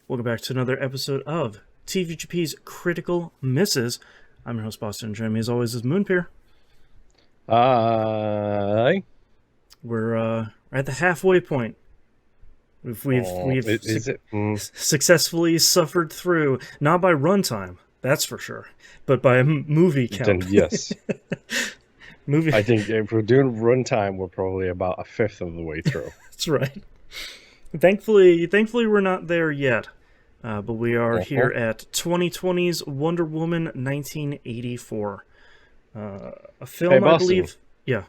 Welcome back to another episode of TVGP's Critical Misses. I'm your host, Boston, and joining me as always is Moonpeer. Hi. We're at the halfway point. We've successfully suffered through, not by runtime, that's for sure, but by movie count. Yes. I think if we're doing runtime, we're probably about a fifth of the way through. That's right. Thankfully, we're not there yet. But we are here at 2020's Wonder Woman 1984. A film, I believe. Yeah.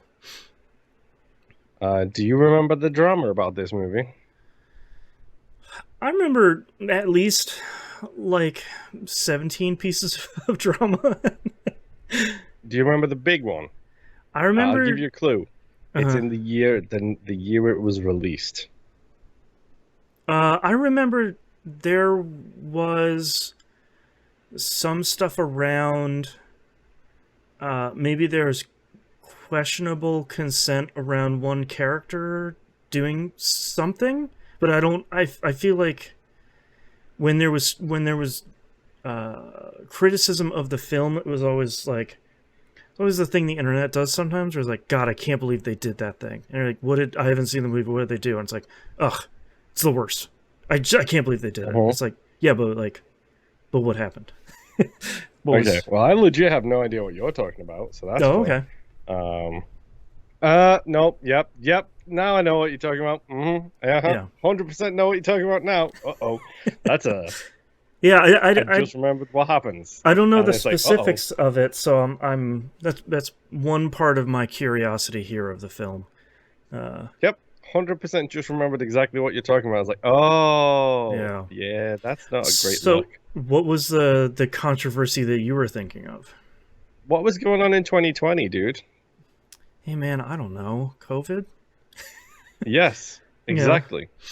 Do you remember the drama about this movie? I remember at least, 17 pieces of drama. Do you remember the big one? I remember... I'll give you a clue. It's in the year it was released. I remember... There was some stuff around, maybe there's questionable consent around one character doing something, but I feel like when there was criticism of the film, it was always the thing the internet does sometimes, where it's like, God, I can't believe they did that thing. And you're like, I haven't seen the movie, what did they do? And it's like, ugh, it's the worst. I can't believe they did it. It's like, yeah, but what happened? Well, I legit have no idea what you're talking about, so that's cool. Okay. No, yep. Now I know what you're talking about. Yeah. 100% know what you're talking about now. That's a... Yeah, I just remembered what happens. I don't know the specifics of it, so that's one part of my curiosity here of the film. Yep. 100% just remembered exactly what you're talking about. I was like, yeah, that's not a great look. So, what was the controversy that you were thinking of? What was going on in 2020, dude? Hey, man, I don't know. COVID? Yes, exactly. Yeah.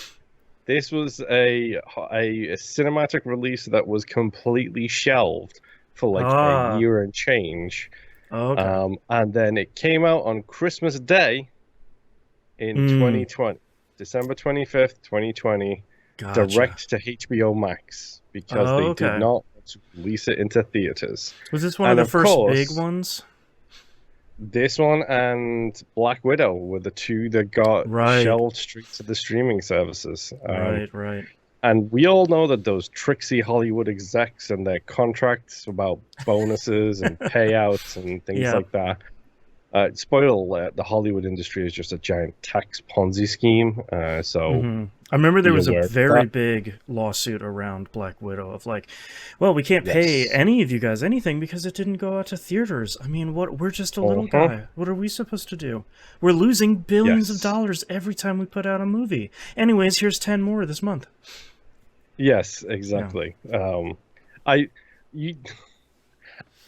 This was a cinematic release that was completely shelved for a year and change. Okay. And then it came out on Christmas Day in 2020, December 25th, 2020, direct to HBO Max, because they did not release it into theaters. Was this one of the first big ones? This one and Black Widow were the two that got shelved straight to the streaming services. Right. And we all know that those tricksy Hollywood execs and their contracts about bonuses and payouts and things like that. Spoiler alert, the Hollywood industry is just a giant tax Ponzi scheme. I remember there was a very big lawsuit around Black Widow of we can't pay any of you guys anything because it didn't go out to theaters. I mean, we're just a little guy. What are we supposed to do? We're losing billions of dollars every time we put out a movie. Anyways, here's 10 more this month. Yes, exactly. Yeah.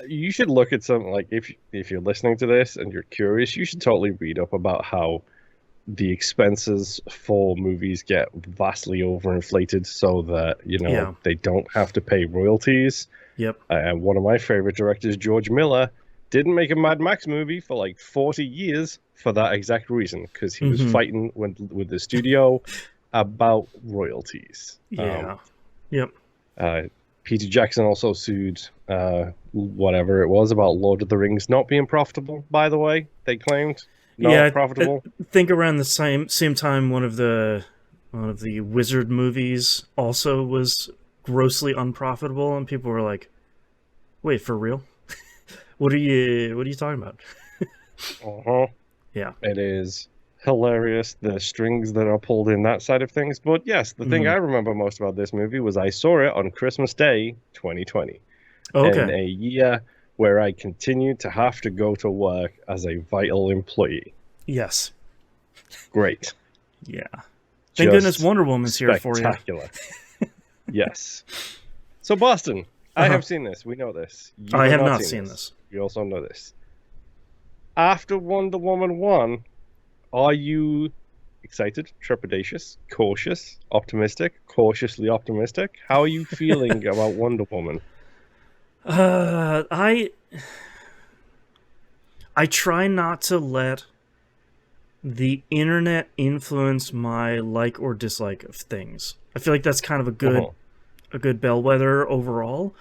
You should look at something if you're listening to this and you're curious, you should totally read up about how the expenses for movies get vastly overinflated so that they don't have to pay royalties. Yep. And one of my favorite directors, George Miller, didn't make a Mad Max movie for 40 years for that exact reason, because he was fighting with the studio about royalties. Yep. Peter Jackson also sued whatever it was about Lord of the Rings not being profitable, by the way, they claimed. Not profitable. I think around the same time one of the Wizard movies also was grossly unprofitable, and people were like, wait, for real? What are you talking about? Yeah. It is hilarious, the strings that are pulled in that side of things. But yes, the thing I remember most about this movie was I saw it on Christmas Day 2020. In a year where I continued to have to go to work as a vital employee. Yes. Great. Yeah. Thank goodness Wonder Woman's here for you. Spectacular. Yes. So Boston, I have seen this. We know this. I have not seen this. We also know this. After Wonder Woman 1, are you excited, trepidatious, cautious, optimistic, cautiously optimistic? How are you feeling about Wonder Woman? I try not to let the internet influence my like or dislike of things. I feel like that's kind of a good a good bellwether overall.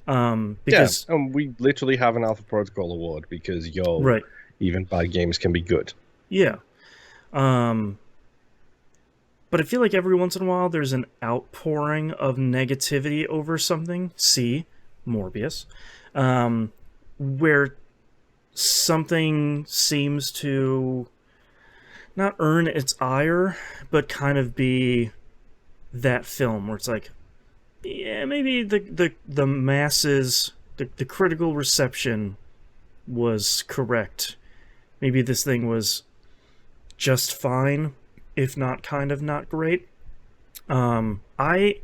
Because and we literally have an Alpha Protocol award because right, even bad games can be good. yeah. But I feel like every once in a while there's an outpouring of negativity over something. See, Morbius, where something seems to not earn its ire, but kind of be that film where it's like, yeah, maybe the masses, the critical reception was correct. Maybe this thing was just fine, if not kind of not great. I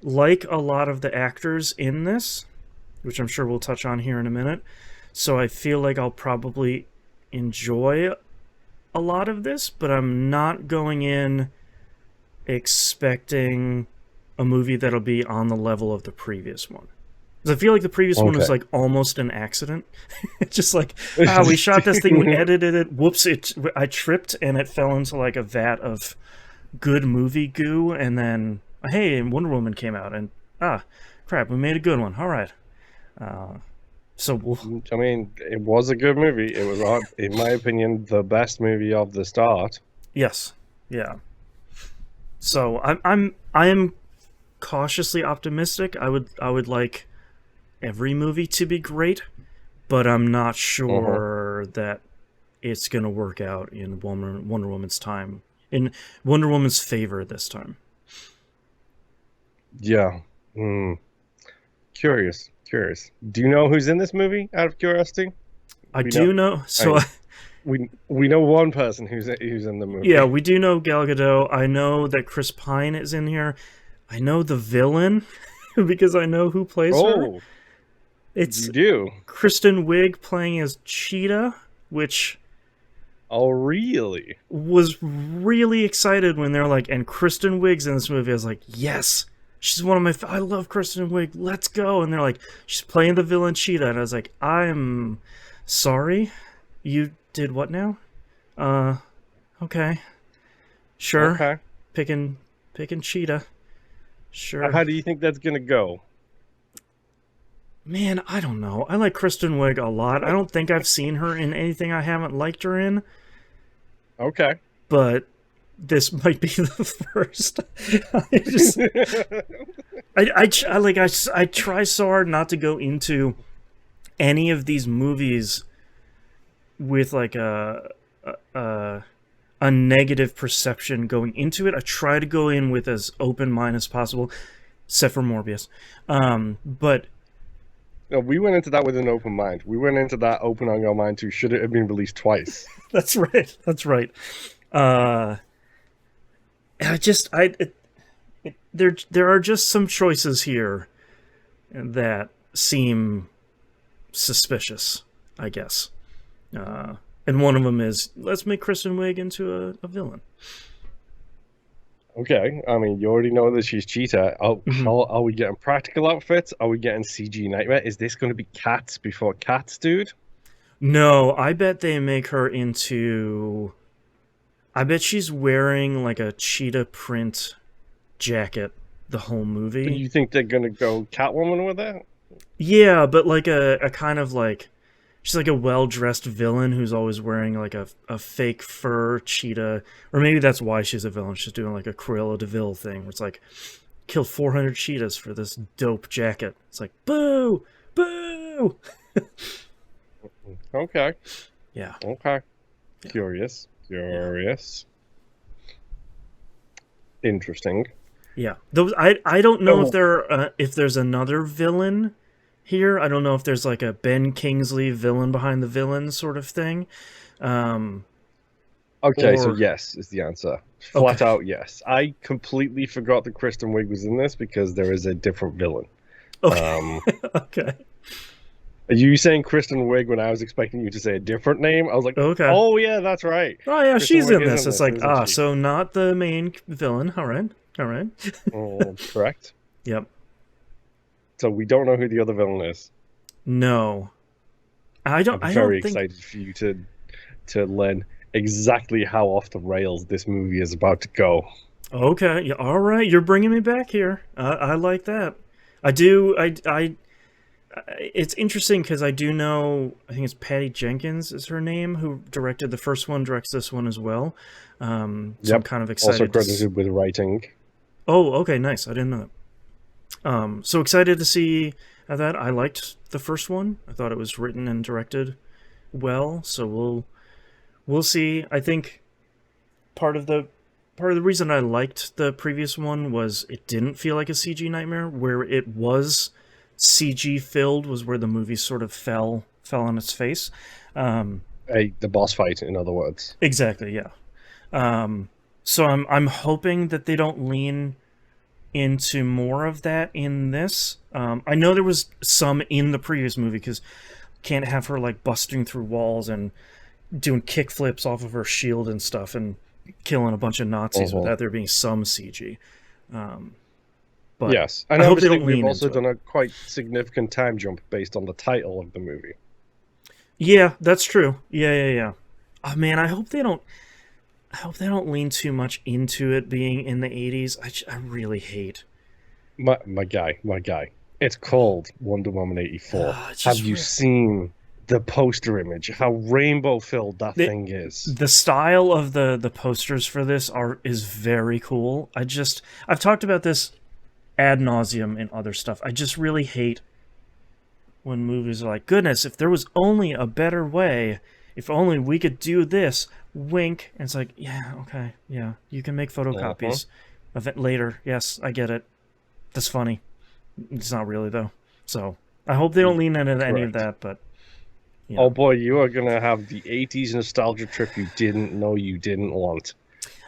like a lot of the actors in this, which I'm sure we'll touch on here in a minute. So I feel like I'll probably enjoy a lot of this, but I'm not going in expecting a movie that'll be on the level of the previous one. Because I feel like the previous one was like almost an accident. Just like, we shot this thing, we edited it, whoops, I tripped and it fell into like a vat of good movie goo, and then, hey, Wonder Woman came out, and crap, we made a good one. All right. I mean, it was a good movie. It was, in my opinion, the best movie of the start. Yes. Yeah. So I am cautiously optimistic. I would like every movie to be great, but I'm not sure that it's gonna work out in Wonder Woman's time, in Wonder Woman's favor this time. Yeah. Curious. Do you know who's in this movie, out of curiosity? I do know. So we know one person who's in the movie. Yeah, we do know Gal Gadot. I know that Chris Pine is in here. I know the villain because I know who plays her. It's Kristen Wiig playing as Cheetah, which... Oh, really? Was really excited when they're like, and Kristen Wiig's in this movie. I was like, yes! She's one of my... I love Kristen Wiig. Let's go! And they're like, she's playing the villain Cheetah. And I was like, I'm sorry? You did what now? Okay. Sure. Okay. Picking Cheetah. Sure. How do you think that's gonna go? Man, I don't know. I like Kristen Wiig a lot. I don't think I've seen her in anything I haven't liked her in. Okay. But this might be the first. I try so hard not to go into any of these movies with like a negative perception going into it. I try to go in with as open mind as possible, except for Morbius. But no, we went into that with an open mind. We went into that open on our mind too. Should it have been released twice? That's right. There are just some choices here that seem suspicious, I guess. And one of them is, let's make Kristen Wiig into a villain. Okay, I mean, you already know that she's Cheetah. Are we getting practical outfits? Are we getting CG Nightmare? Is this going to be Cats before Cats, dude? No, I bet they make her into... I bet she's wearing like a cheetah print jacket the whole movie. You think they're going to go Catwoman with that? Yeah, but like a kind of like... She's like a well-dressed villain who's always wearing like a fake fur cheetah. Or maybe that's why she's a villain. She's doing like a Cruella de Vil thing where it's like, kill 400 cheetahs for this dope jacket. It's like, boo! Boo! Okay. Yeah. Okay. Yeah. Curious. Interesting. Yeah. I don't know if there's another villain here. I don't know if there's like a Ben Kingsley villain behind the villain sort of thing. So yes is the answer. Flat out yes. I completely forgot that Kristen Wiig was in this because there is a different villain. Okay. Okay. Are you saying Kristen Wiig when I was expecting you to say a different name? I was like, okay. Oh yeah, that's right. Oh yeah, Kristen she's Wiig in this. It's like, so not the main villain. All right. Correct. Yep. So we don't know who the other villain is. No, I'm very excited for you to learn exactly how off the rails this movie is about to go. Okay, yeah, all right, you're bringing me back here. I like that. I do. It's interesting because I do know. I think it's Patty Jenkins is her name, who directed the first one, directs this one as well. So I'm kind of excited. Also credited with writing. Oh, okay, nice. I didn't know that. So excited to see that. I liked the first one. I thought it was written and directed well. So we'll see. I think part of the reason I liked the previous one was it didn't feel like a CG nightmare. Where it was CG filled was where the movie sort of fell on its face. The boss fight, in other words. Exactly, yeah. So I'm hoping that they don't lean into more of that in this. I know there was some in the previous movie because can't have her like busting through walls and doing kick flips off of her shield and stuff and killing a bunch of Nazis without there being some CG. But yes, and obviously we've also done a quite significant time jump based on the title of the movie. Yeah, that's true. Yeah. Oh man, I hope they don't lean too much into it being in the 80s. I really hate. My guy. It's called Wonder Woman 84. Have you seen the poster image? How rainbow filled that thing is. The style of the posters for this is very cool. I've talked about this ad nauseum in other stuff. I just really hate when movies are like, goodness, if there was only a better way, if only we could do this, wink. And it's like, yeah, okay, yeah, you can make photocopies of it later. Yes, I get it. That's funny. It's not really, though. So I hope they don't lean into any of that, but... You know. Oh boy, you are going to have the 80s nostalgia trip you didn't know you didn't want.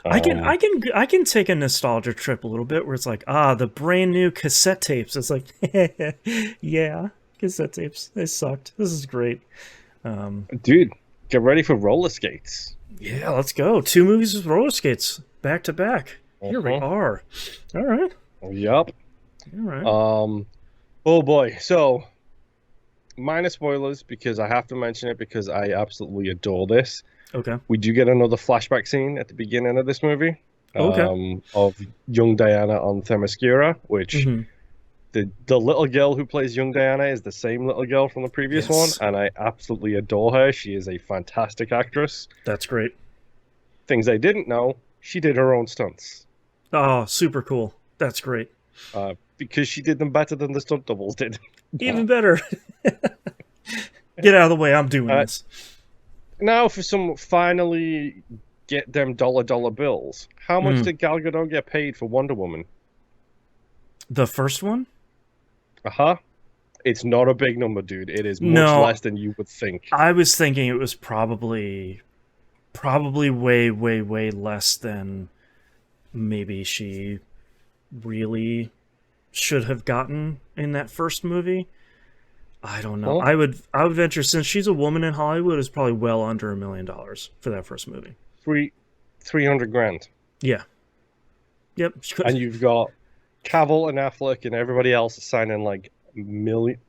I can take a nostalgia trip a little bit where it's like, the brand new cassette tapes. It's like, yeah, cassette tapes. They sucked. This is great. Dude, get ready for roller skates. Yeah, let's go. 2 movies with roller skates back to back. Here we are. All right. Yup. All right. Oh boy. So, minor spoilers because I have to mention it because I absolutely adore this. Okay. We do get another flashback scene at the beginning of this movie. Okay. Of young Diana on Themyscira, which the little girl who plays young Diana is the same little girl from the previous one, and I absolutely adore her. She is a fantastic actress. That's great. Things I didn't know, she did her own stunts. Oh, super cool. That's great. Because she did them better than the stunt doubles did. Even better. Get out of the way, I'm doing this. Now for some finally get them dollar bills. How much did Gal Gadot get paid for Wonder Woman? The first one? It's not a big number, dude. It is much less than you would think. I was thinking it was probably way less than maybe she really should have gotten in that first movie. I don't know. I would venture, since she's a woman in Hollywood, is probably well under $1 million for that first movie. $300,000. Yeah. Yep. And you've got Cavill and Affleck and everybody else signing like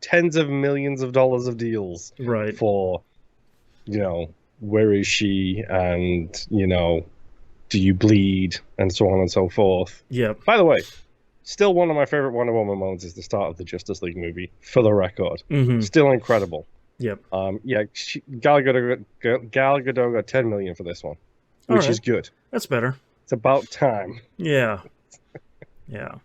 tens of millions of dollars of deals. Right. For, where is she? And, do you bleed? And so on and so forth. Yep. By the way, still one of my favorite Wonder Woman moments is the start of the Justice League movie, for the record. Still incredible. Yep. Gal Gadot got $10 million for this one, which is good. That's better. It's about time. Yeah. Yeah.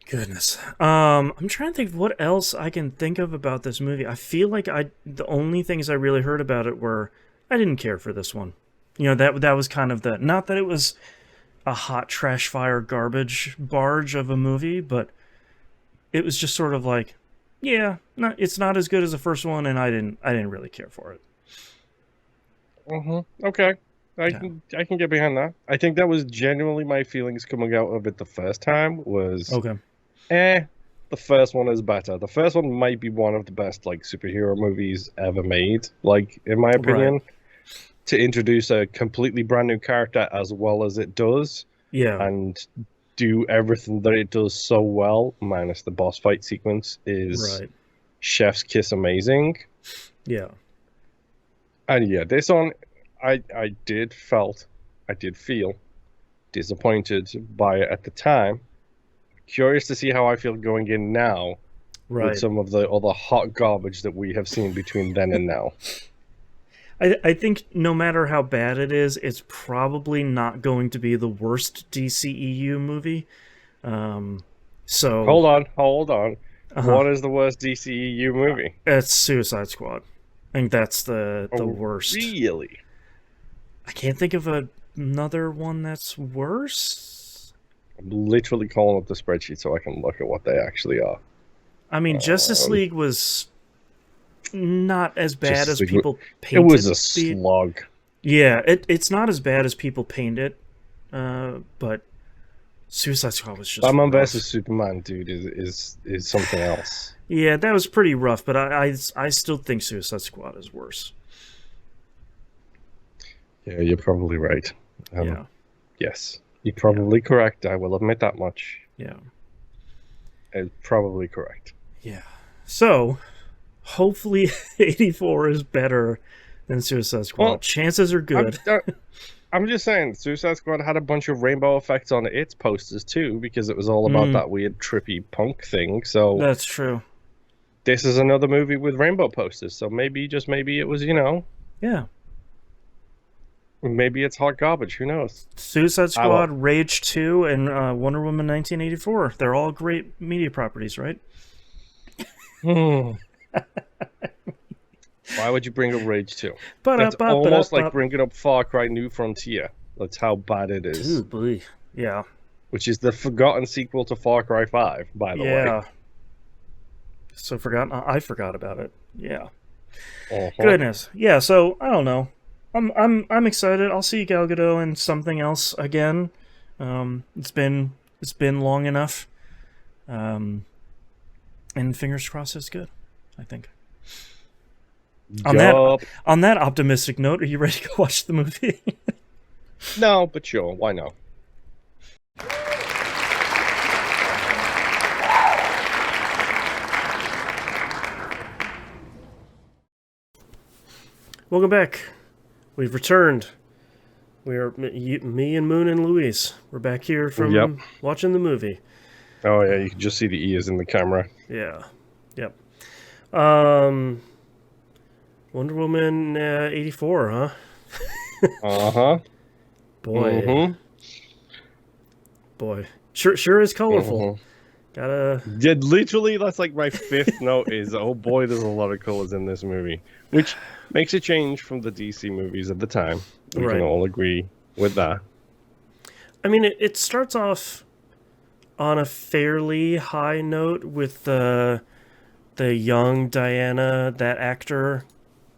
Goodness. I'm trying to think of what else I can think of about this movie. I feel like the only things I really heard about it were I didn't care for this one. That was kind of not that it was a hot trash fire garbage barge of a movie, but it was just sort of like, it's not as good as the first one, and I didn't really care for it. Okay. I can get behind that. I think that was genuinely my feelings coming out of it the first time was the first one is better. The first one might be one of the best superhero movies ever made, in my opinion. Right. To introduce a completely brand new character as well as it does. Yeah. And do everything that it does so well, minus the boss fight sequence, is chef's kiss amazing. Yeah. And this one I did feel disappointed by it at the time. Curious to see how I feel going in now with some of the other hot garbage that we have seen between then and now. I think no matter how bad it is, it's probably not going to be the worst DCEU movie. So hold on. What is the worst DCEU movie? It's Suicide Squad. I think that's the worst. Really? I can't think of another one that's worse. I'm literally calling up the spreadsheet so I can look at what they actually are. I mean, Justice League was not as bad as people painted. It was a slog. Yeah, it's not as bad as people painted, but Suicide Squad was just Batman vs Superman, dude, is something else. Yeah, that was pretty rough, but I still think Suicide Squad is worse. Yeah, you're probably right. Yeah. Yes, you're probably correct. I will admit that much. Yeah. It's probably correct. Yeah. So, hopefully 84 is better than Suicide Squad. Well, chances are good. I'm just saying, Suicide Squad had a bunch of rainbow effects on its posters too, because it was all about that weird trippy punk thing. So that's true. This is another movie with rainbow posters, so maybe, just maybe, it was, yeah. Maybe it's hot garbage. Who knows? Suicide Squad, Rage 2, and Wonder Woman 1984. They're all great media properties, right? Why would you bring up Rage 2? That's almost like bringing up Far Cry New Frontier. That's how bad it is. Ooh, boy. Yeah. Which is the forgotten sequel to Far Cry 5, by the way. Yeah. So forgotten. I forgot about it. Yeah. Goodness. Yeah. So I don't know. I'm excited. I'll see Gal Gadot in something else again. It's been long enough. And fingers crossed it's good, I think. On that optimistic note, are you ready to go watch the movie? No, but sure, why not? Welcome back. We've returned. We are me and Moon and Louise. We're back here from watching the movie. Oh yeah, you can just see the ears in the camera. Yeah. Yep. Wonder Woman 84, huh? Uh-huh. Boy. Mm-hmm. Boy. Sure is colorful. Gotta... Yeah, literally, that's like my fifth note is, oh boy, there's a lot of colors in this movie. Which makes a change from the DC movies at the time. We can all agree with that. I mean, it starts off on a fairly high note with the young Diana, that actor,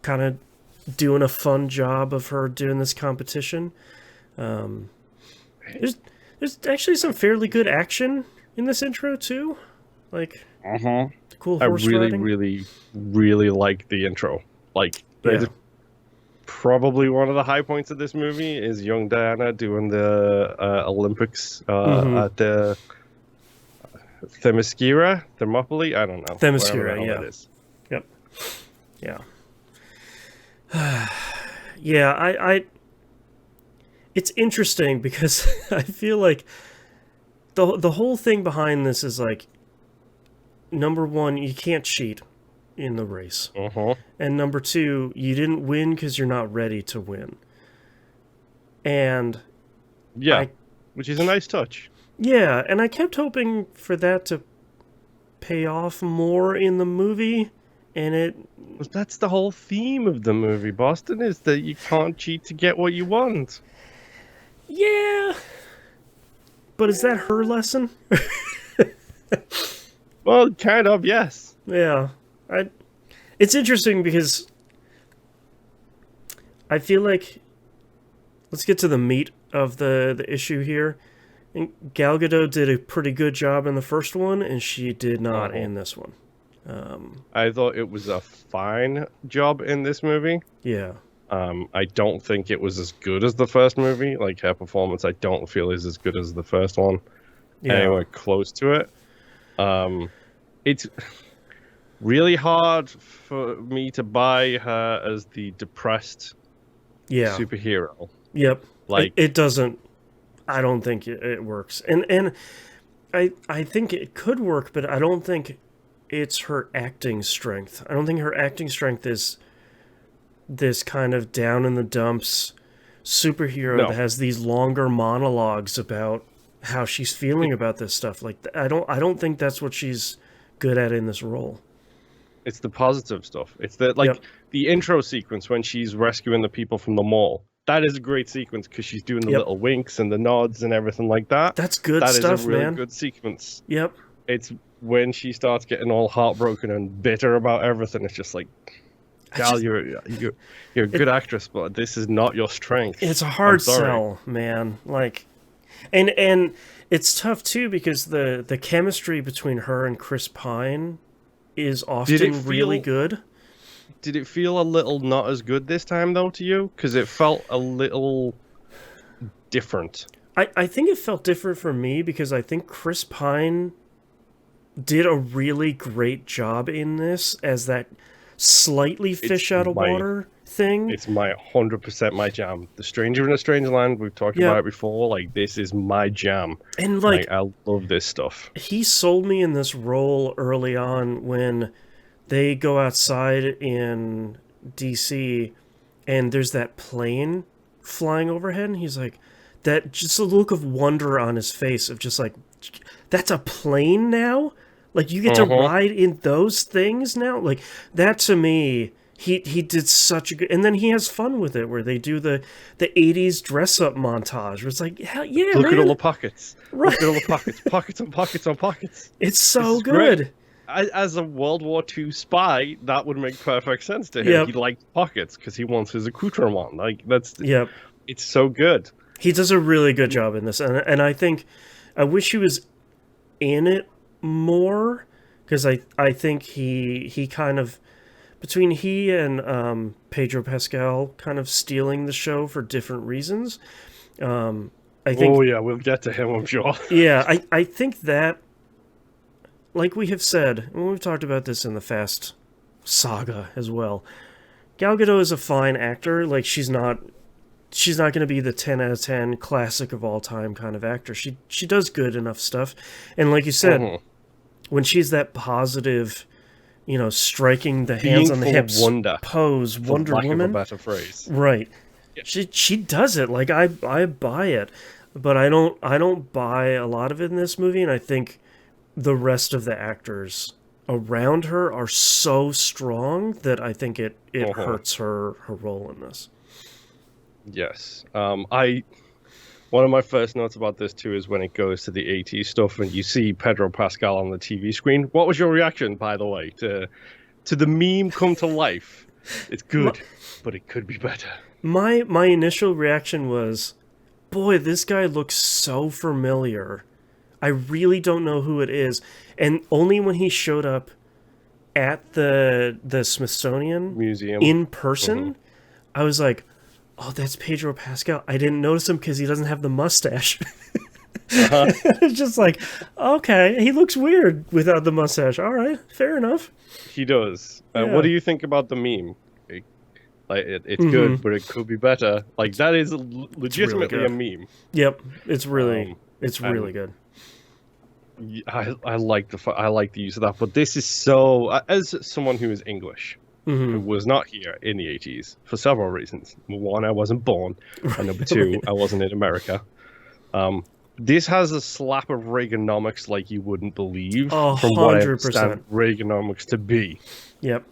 kind of doing a fun job of her doing this competition. There's actually some fairly good action in this intro too, like cool horse riding. really like the intro. Like, probably one of the high points of this movie is young Diana doing the Olympics at the Thermopylae. I don't know. Themyscira, yeah. It is. Yep. Yeah. Yeah, I it's interesting because I feel like the whole thing behind this is like, number one, you can't cheat in the race. And number two, you didn't win because you're not ready to win. And which is a nice touch. Yeah, and I kept hoping for that to pay off more in the movie, and it... Well, that's the whole theme of the movie, Boston, is that you can't cheat to get what you want. Yeah. But is that her lesson? Well, kind of, yes. Yeah. It's interesting because I feel like... Let's get to the meat of the issue here. And Gal Gadot did a pretty good job in the first one, and she did not in this one. I thought it was a fine job in this movie. Yeah. I don't think it was as good as the first movie. Like, her performance, I don't feel is as good as the first one. Yeah. Anywhere close to it. It's really hard for me to buy her as the depressed superhero. Yep. Like, it doesn't I don't think it works. And I think it could work, but I don't think it's her acting strength. I don't think her acting strength is this kind of down in the dumps superhero that has these longer monologues about how she's feeling about this stuff. Like, I don't think that's what she's good at in this role. It's the positive stuff. It's the the intro sequence when she's rescuing the people from the mall. That is a great sequence because she's doing the little winks and the nods and everything like that. That's good stuff, man. That is a really good sequence. Yep. It's when she starts getting all heartbroken and bitter about everything. It's just like, Gal, you're a good actress, but this is not your strength. It's a hard sell, man. Like, and it's tough too because the chemistry between her and Chris Pine is often really good. Did it feel a little not as good this time, though, to you? Because it felt a little different. I think it felt different for me because I think Chris Pine did a really great job in this as that slightly fish out of water thing. It's 100% my jam. The Stranger in a Strange Land, we've talked about it before. Like, this is my jam. And, like, I love this stuff. He sold me in this role early on when they go outside in DC and there's that plane flying overhead and he's like, that just a look of wonder on his face of just like, that's a plane now? Like, you get to ride in those things now? Like, that to me, he did such a good... And then he has fun with it, where they do the 80s dress-up montage, where it's like, hell yeah, Look at all the pockets. Right. Look at all the pockets. Pockets on pockets on pockets. It's so good. As a World War II spy, that would make perfect sense to him. Yep. He likes pockets, because he wants his accoutrement. Like, that's... Yep. It's so good. He does a really good job in this, and I think... I wish he was in it more, because I think he kind of, between he and Pedro Pascal kind of stealing the show for different reasons, I think... Oh yeah, we'll get to him, I'm sure. Yeah, I think that, like we have said, and we've talked about this in the Fast saga as well, Gal Gadot is a fine actor. Like, she's not going to be the 10 out of 10 classic of all time kind of actor. She does good enough stuff, and like you said, when she's that positive, striking the hands on the hips pose, Wonder Woman, of a better phrase, right? Yeah. She does it. Like, I buy it, but I don't buy a lot of it in this movie, and I think the rest of the actors around her are so strong that I think it hurts her role in this. Yes. One of my first notes about this too is when it goes to the 80s stuff and you see Pedro Pascal on the TV screen. What was your reaction, by the way, to the meme come to life? It's good, but it could be better. My initial reaction was, boy, this guy looks so familiar. I really don't know who it is. And only when he showed up at the Smithsonian Museum in person, I was like, oh, that's Pedro Pascal. I didn't notice him because he doesn't have the mustache. It's just like, okay, he looks weird without the mustache. All right, fair enough. He does. Yeah. What do you think about the meme? It's good, but it could be better. Like, that is legitimately really a meme. Yep, it's really good. I like the use of that, but this is so. As someone who is English, who was not here in the 80s for several reasons. One, I wasn't born, and number two, I wasn't in America. This has a slap of Reaganomics like you wouldn't believe, from what I understand Reaganomics to be. Yep.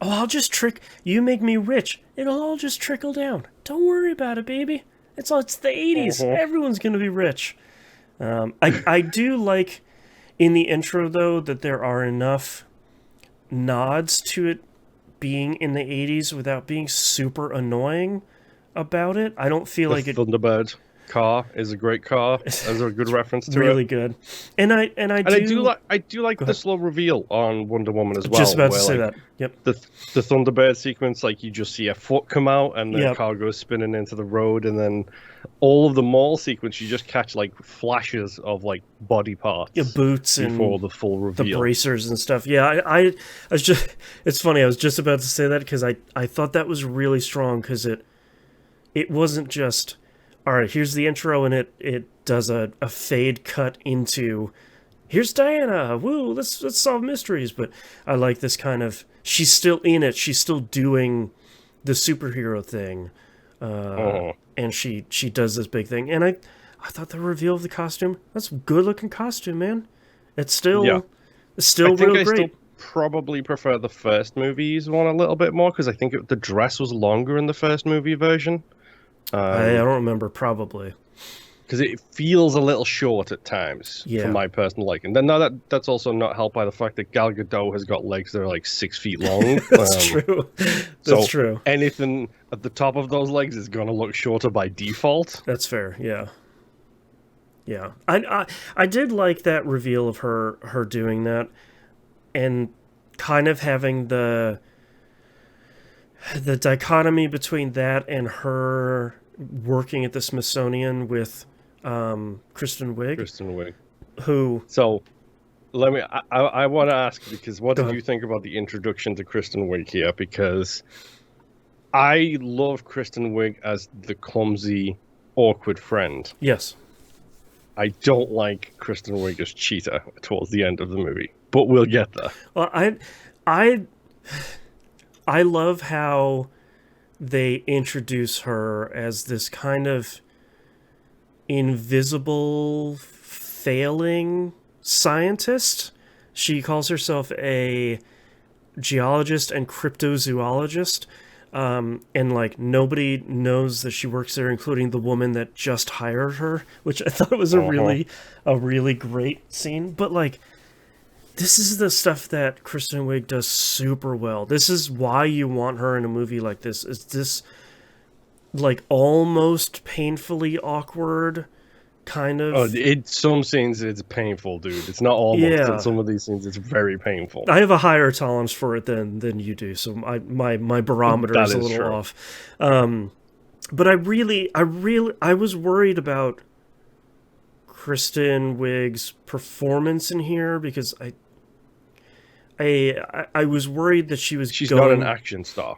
Oh, I'll just you make me rich. It'll all just trickle down. Don't worry about it, baby. It's the 80s. Everyone's gonna be rich. I do like in the intro though that there are enough nods to it being in the 80s without being super annoying about it. I don't feel like Thunderbird car is a great car. That's a good reference to really it. Good. And I do like the slow reveal on Wonder Woman as well. Just about to say that. Yep. The Thunderbird sequence, like, you just see a foot come out and the car goes spinning into the road, and then all of the mall sequence, you just catch like flashes of like body parts, boots before and the full reveal, the bracers and stuff. Yeah, I was just. It's funny. I was just about to say that because I thought that was really strong because it wasn't just all right, here's the intro, and it does a fade cut into, here's Diana, woo, let's solve mysteries. But I like this kind of, she's still in it, she's still doing the superhero thing, and she does this big thing. And I thought the reveal of the costume, that's a good looking costume, man. It's still real great. Still probably prefer the first movie's one a little bit more, because I think the dress was longer in the first movie version. I don't remember, probably. Because it feels a little short at times, for my personal liking. Then that's also not helped by the fact that Gal Gadot has got legs that are like 6 feet long. That's true. That's true. Anything at the top of those legs is going to look shorter by default. That's fair, yeah. Yeah. I did like that reveal of her doing that, and kind of having the dichotomy between that and her working at the Smithsonian with Kristen Wiig. Who? So, let me. I want to ask, because what did you think about the introduction to Kristen Wiig here? Because I love Kristen Wiig as the clumsy, awkward friend. Yes. I don't like Kristen Wiig as Cheetah towards the end of the movie, but we'll get there. Well, I love how they introduce her as this kind of invisible, failing scientist. She calls herself a geologist and cryptozoologist. And like nobody knows that she works there, including the woman that just hired her, which I thought was a really great scene. But like, this is the stuff that Kristen Wiig does super well. This is why you want her in a movie like this. Is this like almost painfully awkward kind of? Oh, some scenes it's painful, dude. It's not almost. Yeah. In some of these scenes, it's very painful. I have a higher tolerance for it than you do, so my barometer is a little off. But I was worried about Kristen Wiig's performance in here, because I was worried that she's not an action star.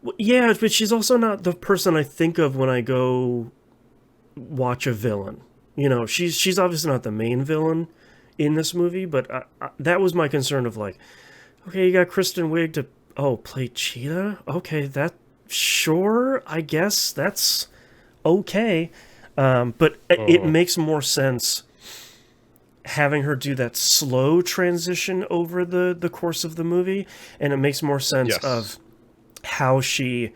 Well, yeah, but she's also not the person I think of when I go watch a villain. You know, she's obviously not the main villain in this movie, but that was my concern of like, okay, you got Kristen Wiig to play Cheetah? Okay, sure, I guess that's okay. But it makes more sense having her do that slow transition over the course of the movie, and it makes more sense of how she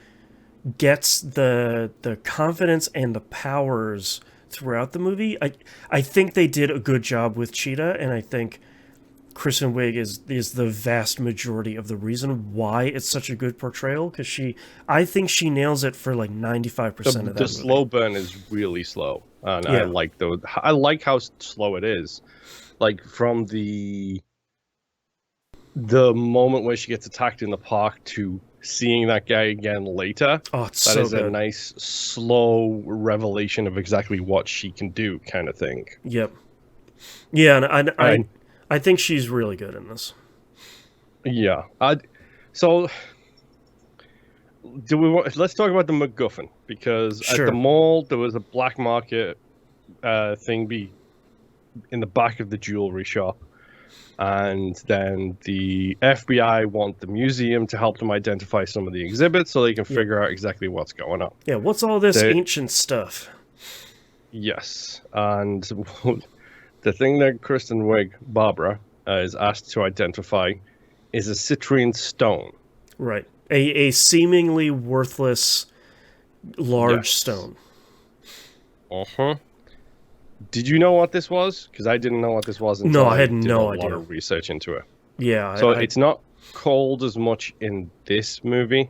gets the confidence and the powers throughout the movie. I think they did a good job with Cheetah, and I think Kristen Wiig is the vast majority of the reason why it's such a good portrayal, because I think she nails it for like 95% of that movie. The slow burn is really slow, and I like how slow it is. Like from the moment where she gets attacked in the park to seeing that guy again later. Oh, it's so good. A nice slow revelation of exactly what she can do, kind of thing. Yep. Yeah, and I think she's really good in this. Yeah. So let's talk about the MacGuffin, because at the mall there was a black market thing in the back of the jewelry shop, and then the FBI want the museum to help them identify some of the exhibits so they can figure out exactly what's going on. Yeah, what's all this ancient stuff? Yes, and the thing that Kristen Wiig, Barbara, is asked to identify is a citrine stone. Right. A seemingly worthless large stone. Uh-huh. Did you know what this was? Because I didn't know what this was until I had no idea. A lot of research into it. Yeah. So it's not called as much in this movie.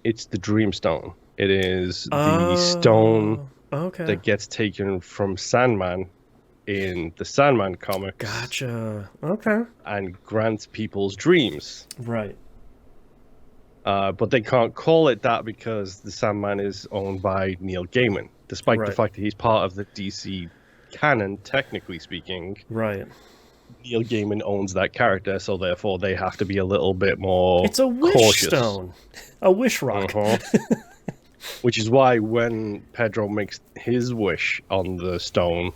It's the Dreamstone. It is the stone that gets taken from Sandman in the Sandman comics. Gotcha. Okay. And grants people's dreams. Right. But they can't call it that because the Sandman is owned by Neil Gaiman, despite the fact that he's part of the DC canon, technically speaking. Right. Neil Gaiman owns that character, so therefore they have to be a little bit more It's a wish stone. A wish rock. which is why when Pedro makes his wish on the stone,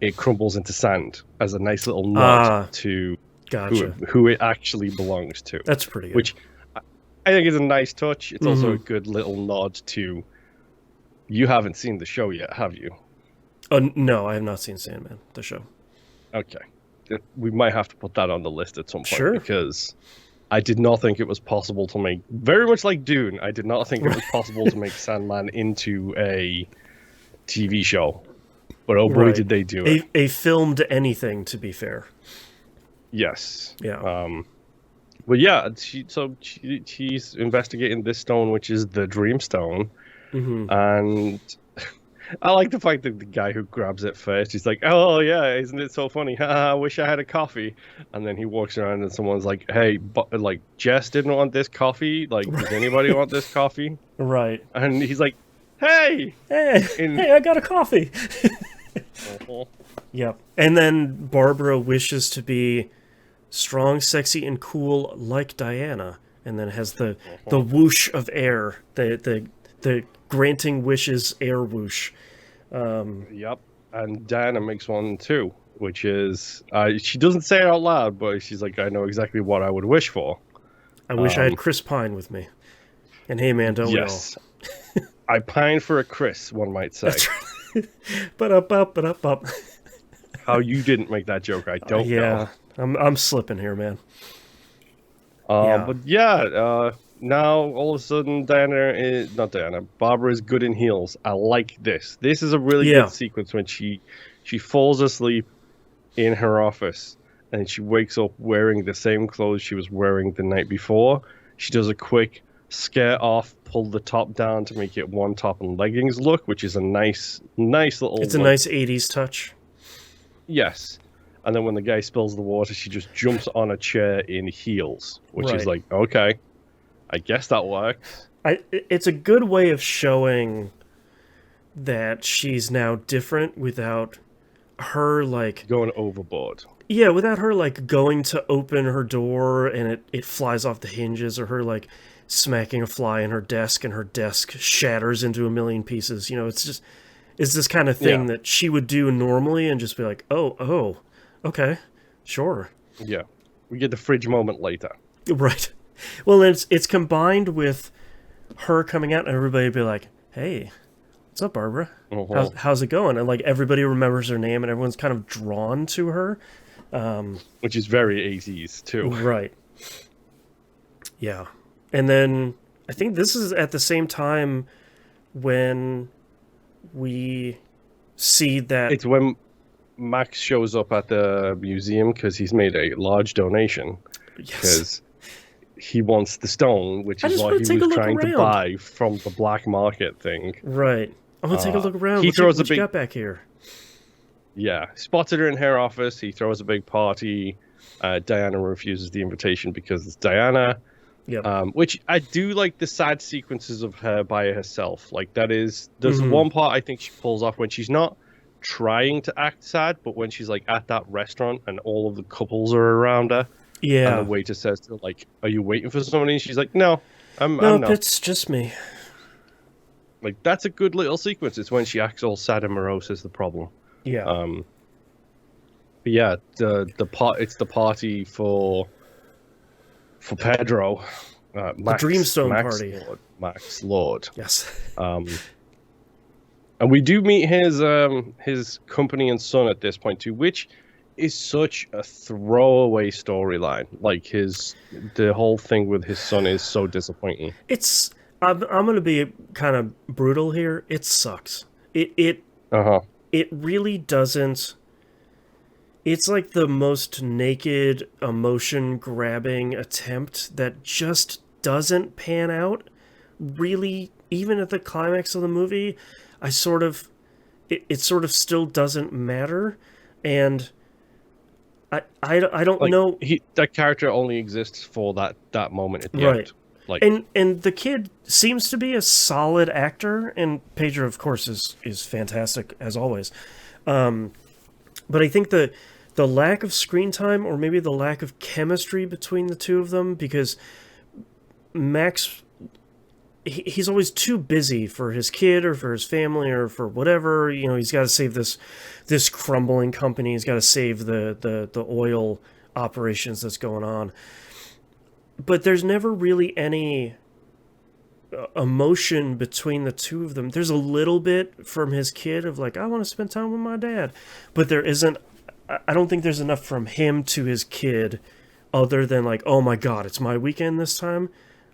it crumbles into sand as a nice little nod to who it actually belongs to. That's pretty good. Which I think is a nice touch. It's also a good little nod to. You haven't seen the show yet, have you? No, I have not seen Sandman, the show. Okay. We might have to put that on the list at some point. Sure. Because I did not think it was possible to make... Very much like Dune, I did not think it was possible to make Sandman into a TV show. But oh boy, did they do it. A filmed anything, to be fair. Yes. Yeah. But yeah, she's investigating this stone, which is the Dream Stone. And I like the fact that the guy who grabs it first, he's like, oh yeah, isn't it so funny? I wish I had a coffee. And then he walks around and someone's like, hey, like, Jess didn't want this coffee. Like, does anybody want this coffee? Right. And he's like, hey, I got a coffee. Yep. And then Barbara wishes to be strong, sexy, and cool like Diana, and then has the whoosh of air, the granting wishes air whoosh. Yep. And Diana makes one too, which is she doesn't say it out loud, but she's like, I know exactly what I would wish for. I wish I had Chris Pine with me. And hey man, don't we all? I pine for a Chris, one might say. But up. How you didn't make that joke, I don't know. I'm slipping here, man. But yeah, now all of a sudden Barbara is good in heels. I like this. This is a really good sequence when she falls asleep in her office and she wakes up wearing the same clothes she was wearing the night before. She does a quick scare off, pull the top down to make it one top and leggings look, which is a nice little... It's a nice 80s touch. Yes. And then when the guy spills the water, she just jumps on a chair in heels, which is like, okay, I guess that works. It's a good way of showing that she's now different without her, like... going overboard. Yeah, without her, like, going to open her door and it flies off the hinges, or her, like, smacking a fly in her desk and her desk shatters into a million pieces. You know, it's this kind of thing that she would do normally and just be like, oh, okay, sure. Yeah, we get the fridge moment later. Right. Well, it's combined with her coming out and everybody be like, hey, what's up, Barbara? How's it going? And like everybody remembers her name and everyone's kind of drawn to her. Which is very 80s too. Right. Yeah. And then I think this is at the same time when we see that... It's when Max shows up at the museum because he's made a large donation. Yes. Because he wants the stone, which is what he was trying to buy from the black market thing. Right. I want to take a look around. He throws what you got back here? Yeah. Spotted her in her office. He throws a big party. Diana refuses the invitation because it's Diana. Yep. Which I do like the sad sequences of her by herself. Like there's one part I think she pulls off when she's not trying to act sad, but when she's like at that restaurant and all of the couples are around her. Yeah. And the waiter says to her, like, are you waiting for somebody? And she's like, no, I'm not. It's just me. Like that's a good little sequence. It's when she acts all sad and morose is the problem. Yeah. But yeah, it's the party for Pedro, Max, the Dreamstone party. Max Lord. Yes. And we do meet his company and son at this point too, which is such a throwaway storyline. Like the whole thing with his son is so disappointing. I'm gonna be kind of brutal here. It sucks. It really doesn't. It's like the most naked, emotion-grabbing attempt that just doesn't pan out. Really, even at the climax of the movie, it sort of still doesn't matter, and I don't know. That character only exists for that moment at the end. Like, and the kid seems to be a solid actor, and Pedro, of course, is fantastic as always. But I think the lack of screen time, or maybe the lack of chemistry between the two of them, because Max he's always too busy for his kid or for his family or for whatever. You know, he's got to save this crumbling company. He's got to save the oil operations that's going on. But there's never really any emotion between the two of them. There's a little bit from his kid of like, I want to spend time with my dad. But there isn't, I don't think there's enough from him to his kid other than like, oh my God, it's my weekend this time.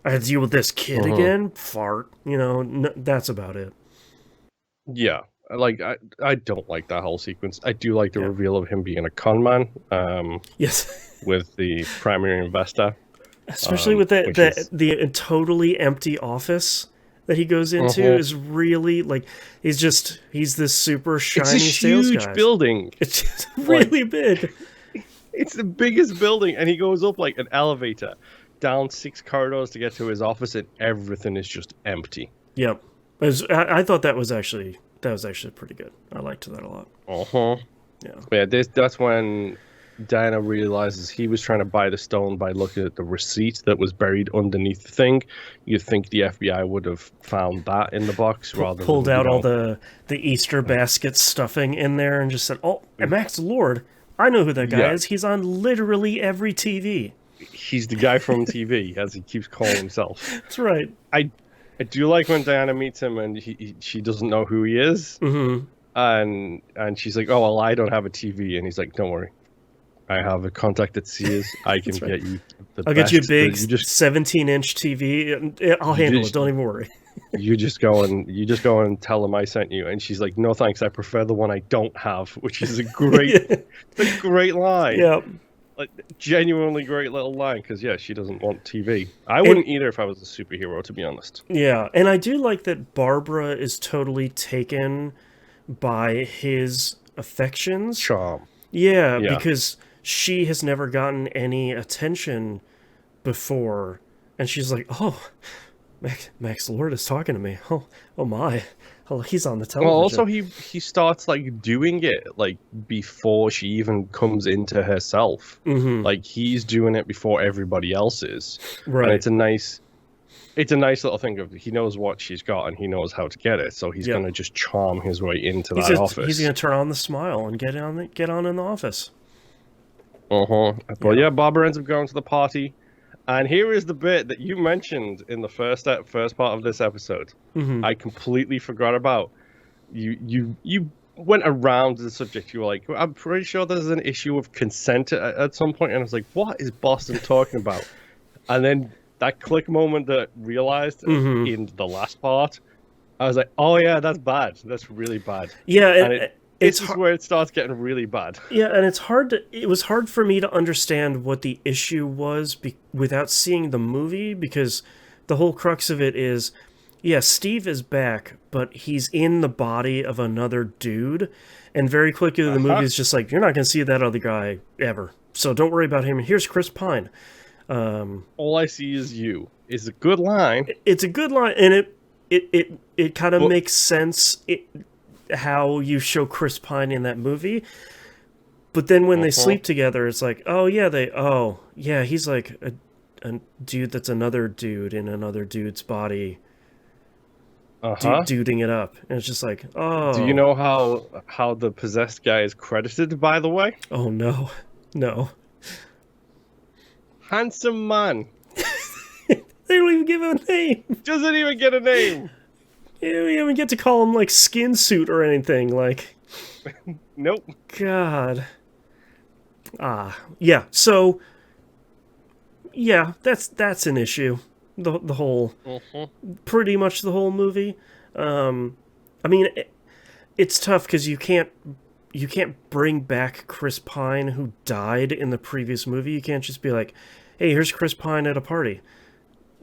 I had to deal with this kid again. Fart. You know, that's about it. Yeah. Like, I don't like that whole sequence. I do like the reveal of him being a con man. Yes. With the primary investor. Especially with the totally empty office that he goes into is really like he's this super shiny sales guy. It's a huge building. It's just really big. It's the biggest building, and he goes up like an elevator, down 6 corridors to get to his office, and everything is just empty. Yep, I thought that was actually pretty good. I liked that a lot. Yeah. That's when Diana realizes he was trying to buy the stone by looking at the receipt that was buried underneath the thing. You'd think the FBI would have found that in the box rather than pulled out all the Easter basket stuffing in there and just said, "Oh, Max Lord, I know who that guy is. He's on literally every TV." He's the guy from TV, as he keeps calling himself. That's right. I do like when Diana meets him and she doesn't know who he is, and she's like, "Oh well, I don't have a TV," and he's like, "Don't worry. I have a contact at Sears. I can get you I'll get you a big 17-inch TV. I'll handle it. Don't even worry." you just go and tell them I sent you. And she's like, "No thanks. I prefer the one I don't have," which is a great, a great line. Yeah, like genuinely great little line because she doesn't want TV. I wouldn't either if I was a superhero, to be honest. Yeah, and I do like that Barbara is totally taken by his affections, charm. Yeah, because she has never gotten any attention before, and she's like, "Oh, Max Lord is talking to me. Oh my, he's on the television." Well, also he starts like doing it like before she even comes into herself. Like he's doing it before everybody else is. Right. And it's a nice little thing of he knows what she's got and he knows how to get it, so he's gonna just charm his way into that office. He's gonna turn on the smile and get on in the office. But Barbara ends up going to the party, and here is the bit that you mentioned in the first part of this episode. I completely forgot about. You went around the subject. You were like, "I'm pretty sure there's an issue of consent at some point," and I was like, "What is Boston talking about?" And then that click moment that realized in the last part, I was like, "Oh yeah, that's bad. That's really bad." Yeah, It's where it starts getting really bad. Yeah, and it was hard for me to understand what the issue was without seeing the movie, because the whole crux of it is, Steve is back, but he's in the body of another dude, and very quickly the movie is just like, you're not going to see that other guy ever, so don't worry about him. Here's Chris Pine. All I see is you. It's a good line. It's a good line, and it kind of makes sense. How you show Chris Pine in that movie, but then when they sleep together, it's like, he's like a dude that's another dude in another dude's body, duding it up, and it's just like, oh. Do you know how the possessed guy is credited, by the way? Oh no. Handsome man. They don't even give him a name. Doesn't even get a name. You don't even get to call him like skin suit or anything. Like, nope. God. Yeah. So, that's an issue. The whole, pretty much the whole movie. I mean, it's tough because you can't bring back Chris Pine who died in the previous movie. You can't just be like, "Hey, here's Chris Pine at a party.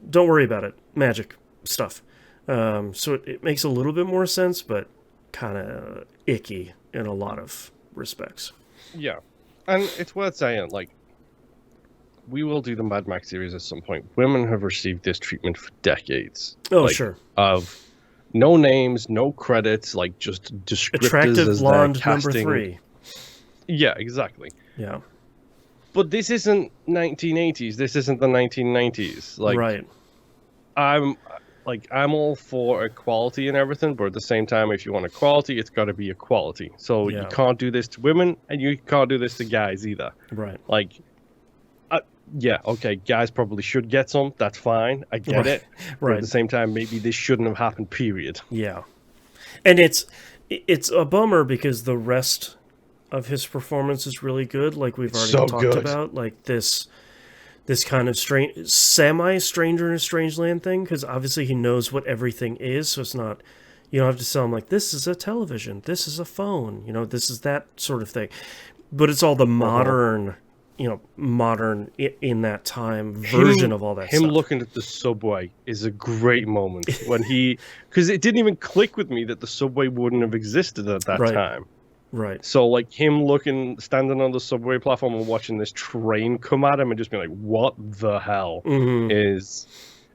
Don't worry about it. Magic stuff." So it makes a little bit more sense, but kind of icky in a lot of respects. Yeah. And it's worth saying, like, we will do the Mad Max series at some point. Women have received this treatment for decades. Oh, sure. Of no names, no credits, like just descriptors. Attractive blonde number 3. Yeah, exactly. Yeah. But this isn't 1980s. This isn't the 1990s. Like, right. like, I'm all for equality and everything, but at the same time, if you want equality, it's got to be equality. So you can't do this to women, and you can't do this to guys either. Right. Like, yeah, okay, guys probably should get some. That's fine. I get it. But at the same time, maybe this shouldn't have happened, period. Yeah. And it's a bummer because the rest of his performance is really good, like we've already talked about. Like this kind of semi-stranger in a strange land thing, because obviously he knows what everything is, so it's not, you don't have to tell him, like, this is a television, this is a phone, this is that sort of thing. But it's all the modern, modern in that time version of all that stuff. Him looking at the subway is a great moment when because it didn't even click with me that the subway wouldn't have existed at that time. Right. So, like, him standing on the subway platform and watching this train come at him and just being like, what the hell, is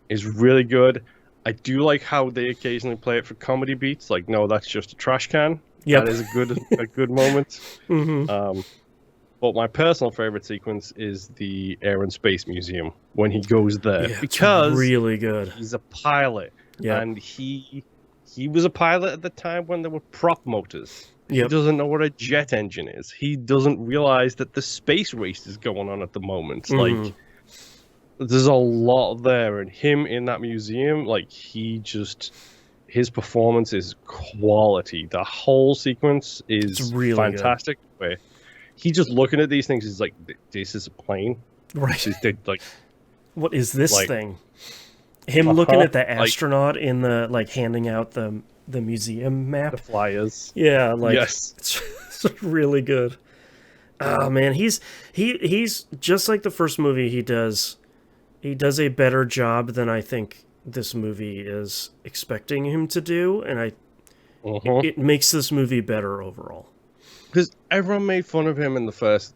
really good. I do like how they occasionally play it for comedy beats. Like, no, that's just a trash can. That is a good moment. But my personal favorite sequence is the Air and Space Museum when he goes there. Because it's really good. He's a pilot. And he was a pilot at the time when there were prop motors. He doesn't know what a jet engine is. He doesn't realize that the space race is going on at the moment. Like, there's a lot there, and him in that museum, like, his performance is quality. The whole sequence is really fantastic. Where he just looking at these things, he's like, this is a plane. Right. Like, what is this thing? Him looking at the astronaut in the, like, handing out the museum map, the flyers. Yeah, like, it's really good. Oh man, he's just like the first movie. He does a better job than I think this movie is expecting him to do, and it makes this movie better overall. Because everyone made fun of him in the first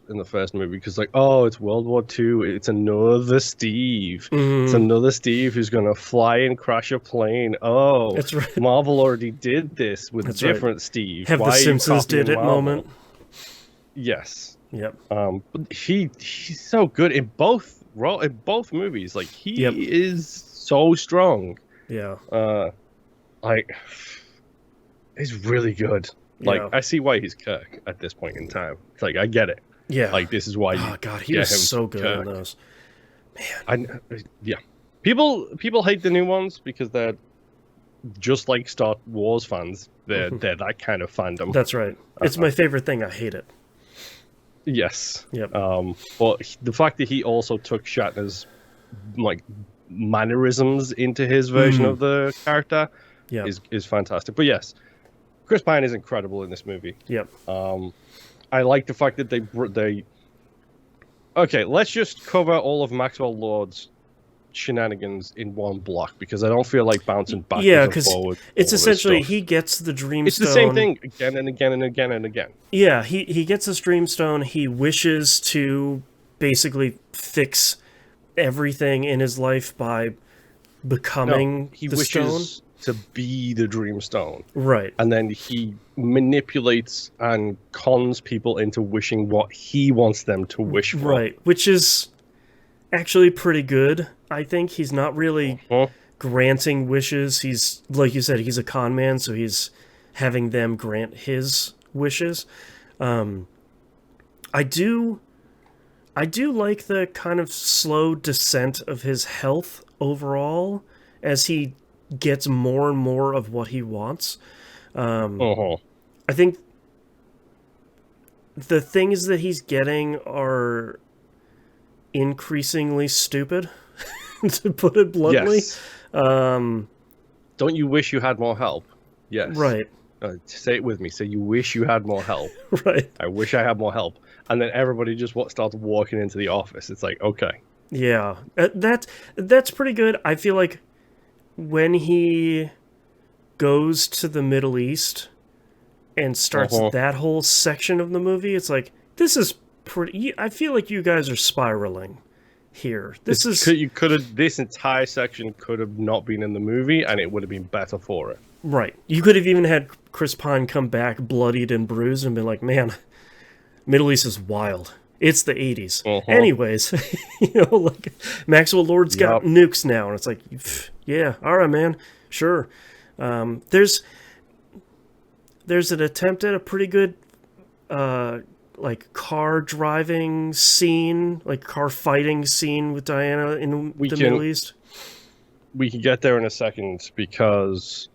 movie because, like, oh, it's World War II, it's another Steve. It's another Steve who's gonna fly and crash a plane. Oh, that's right. Marvel already did this with different Steve. Have the Simpsons did it moment? Yes. Yep. But he's so good in both movies. Like, he is so strong. Yeah. Like, he's really good. Like, I see why he's Kirk at this point in time. It's like, I get it. Yeah. Like, this is why you God, he was so good in those. Man. People hate the new ones because they're just like Star Wars fans. They're that kind of fandom. That's right. It's my favorite thing. I hate it. Yes. Yep. But the fact that he also took Shatner's, like, mannerisms into his version of the character is fantastic. But yes, Chris Pine is incredible in this movie. Yep. I like the fact that they. Okay, let's just cover all of Maxwell Lord's shenanigans in one block because I don't feel like bouncing back and forward. It's essentially he gets the Dreamstone. It's the same thing again and again and again and again. Yeah, he gets this Dreamstone. He wishes to basically fix everything in his life by becoming the stone. To be the Dreamstone. Right. And then he manipulates and cons people into wishing what he wants them to wish for. Right, which is actually pretty good. I think he's not really granting wishes. He's, like you said, he's a con man, so he's having them grant his wishes. I do like the kind of slow descent of his health overall as he gets more and more of what he wants. I think the things that he's getting are increasingly stupid, to put it bluntly. Yes. Don't you wish you had more help? Yes. Right. Say it with me. Say, you wish you had more help. Right. I wish I had more help. And then everybody just starts walking into the office. It's like, okay. Yeah. That's pretty good. I feel like when he goes to the Middle East and starts that whole section of the movie, it's like, this is pretty... I feel like you guys are spiraling here. This entire section could have not been in the movie, and it would have been better for it. Right. You could have even had Chris Pine come back bloodied and bruised and been like, man, Middle East is wild. It's the 80s. Anyways, like Maxwell Lord's got nukes now, and it's like, yeah, all right, man, sure. There's an attempt at a pretty good like car driving scene, like car fighting scene with Diana in the Middle East. We can get there in a second because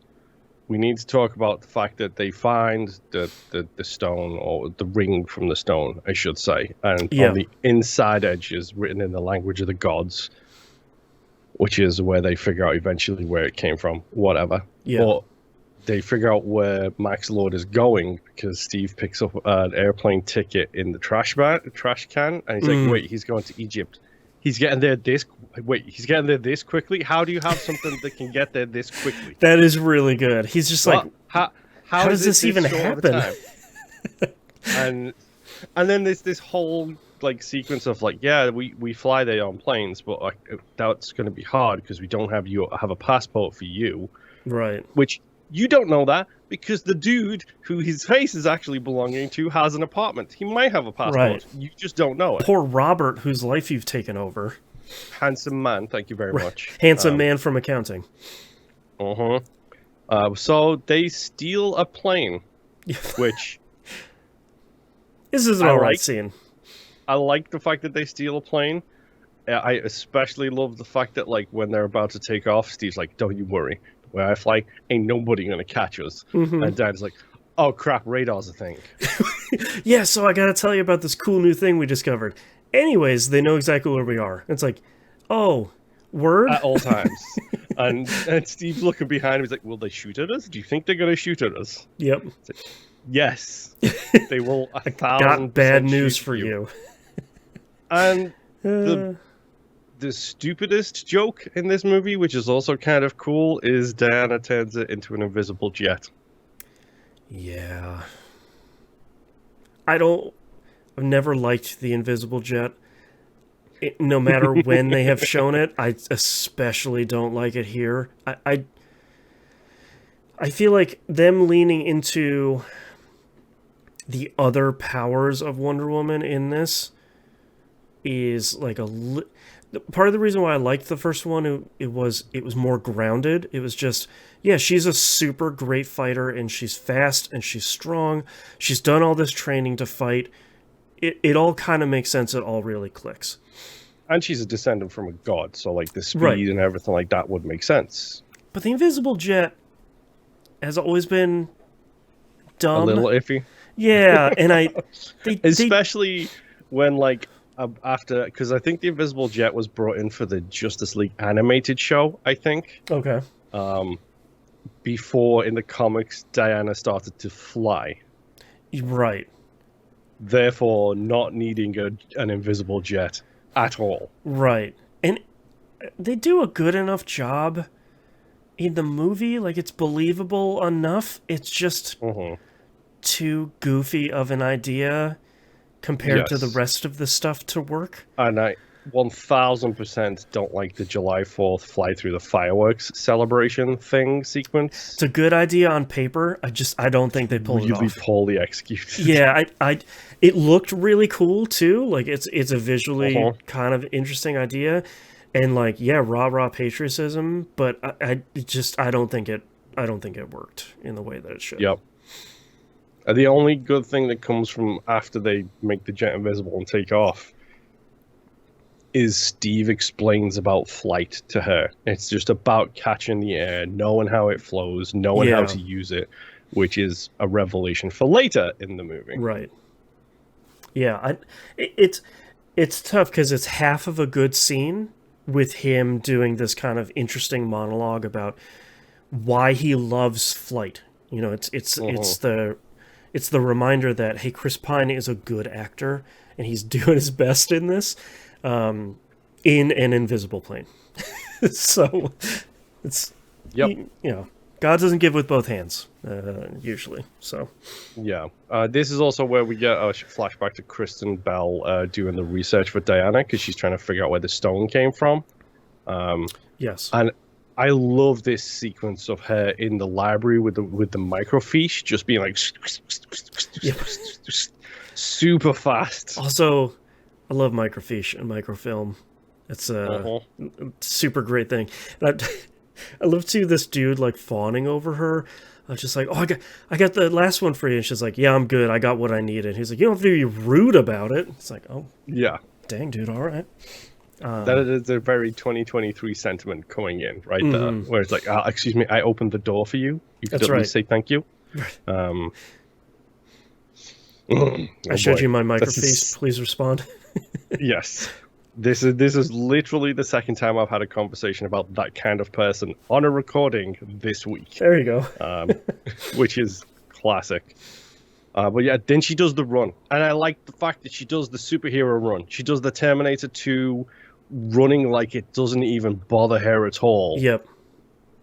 we need to talk about the fact that they find the stone, or the ring from the stone, I should say. And on the inside edge is written in the language of the gods, which is where they figure out eventually where it came from, whatever. Yeah. But they figure out where Max Lord is going because Steve picks up an airplane ticket in the trash can, and he's like, wait, he's going to Egypt. He's getting there this quickly? How do you have something that can get there this quickly? That is really good. He's just like, how does this even happen? and then there's this whole like sequence of like, yeah, we fly there on planes, but like that's going to be hard because we don't have a passport for you. Right. Which you don't know that because the dude who his face is actually belonging to has an apartment. He might have a passport. Right. You just don't know it. Poor Robert, whose life you've taken over. Handsome man, thank you very much. Handsome man from accounting. So they steal a plane, which... This is an alright scene. I like the fact that they steal a plane. I especially love the fact that, like, when they're about to take off, Steve's like, don't you worry. Where I fly, ain't nobody gonna catch us. And Dad's like, oh crap, radar's a thing. Yeah, so I gotta tell you about this cool new thing we discovered. Anyways, they know exactly where we are. It's like, oh, word? At all times. and Steve's looking behind him, he's like, will they shoot at us? Do you think they're gonna shoot at us? Yep. Like, yes. They will 1,000% got bad news for you. And the stupidest joke in this movie, which is also kind of cool, is Diana turns it into an invisible jet. Yeah. I've never liked the invisible jet. No matter when they have shown it, I especially don't like it here. I feel like them leaning into the other powers of Wonder Woman in this is like part of the reason why I liked the first one, it was more grounded. It was just, yeah, she's a super great fighter, and she's fast, and she's strong. She's done all this training to fight. It all kind of makes sense. It all really clicks. And she's a descendant from a god, so like the speed and everything like that would make sense. But the invisible jet has always been dumb. A little iffy. Yeah, and especially when like... after, because I think the invisible jet was brought in for the Justice League animated show, I think. Okay. Before in the comics, Diana started to fly. Right. Therefore, not needing an invisible jet at all. Right. And they do a good enough job in the movie. Like, it's believable enough. It's just too goofy of an idea compared to the rest of the stuff to work. And I 1000% don't like the July 4th fly through the fireworks celebration sequence. It's a good idea on paper. I don't think they pulled it off. Really poorly executed. Yeah, it looked really cool too. Like it's a visually kind of interesting idea, and like rah patriotism. But I don't think it worked in the way that it should. Yep. The only good thing that comes from after they make the jet invisible and take off is Steve explains about flight to her. It's just about catching the air, knowing how it flows, knowing how to use it, which is a revelation for later in the movie. Right. Yeah, it's tough because it's half of a good scene with him doing this kind of interesting monologue about why he loves flight. You know, it's the reminder that, hey, Chris Pine is a good actor and he's doing his best in this, in an invisible plane. So it's, God doesn't give with both hands, usually. So, yeah. This is also where we get a flashback to Kristen Bell doing the research for Diana because she's trying to figure out where the stone came from. Yes. And I love this sequence of her in the library with the microfiche just being like super fast. Also, I love microfiche and microfilm. It's a Uh-huh. super great thing. And I love too this dude like fawning over her. I was just like, oh, I got the last one for you. And she's like, yeah, I'm good. I got what I needed. He's like, you don't have to be rude about it. It's like, oh, yeah. Dang, dude. All right. That is a very 2023 sentiment coming in right there, where it's like, excuse me, I opened the door for you. You could at least say thank you. I showed you my microfiche. Please respond. Yes. This is literally the second time I've had a conversation about that kind of person on a recording this week. There you go. Which is classic. But yeah, then she does the run. And I like the fact that she does the superhero run. She does the Terminator 2 running like it doesn't even bother her at all. Yep.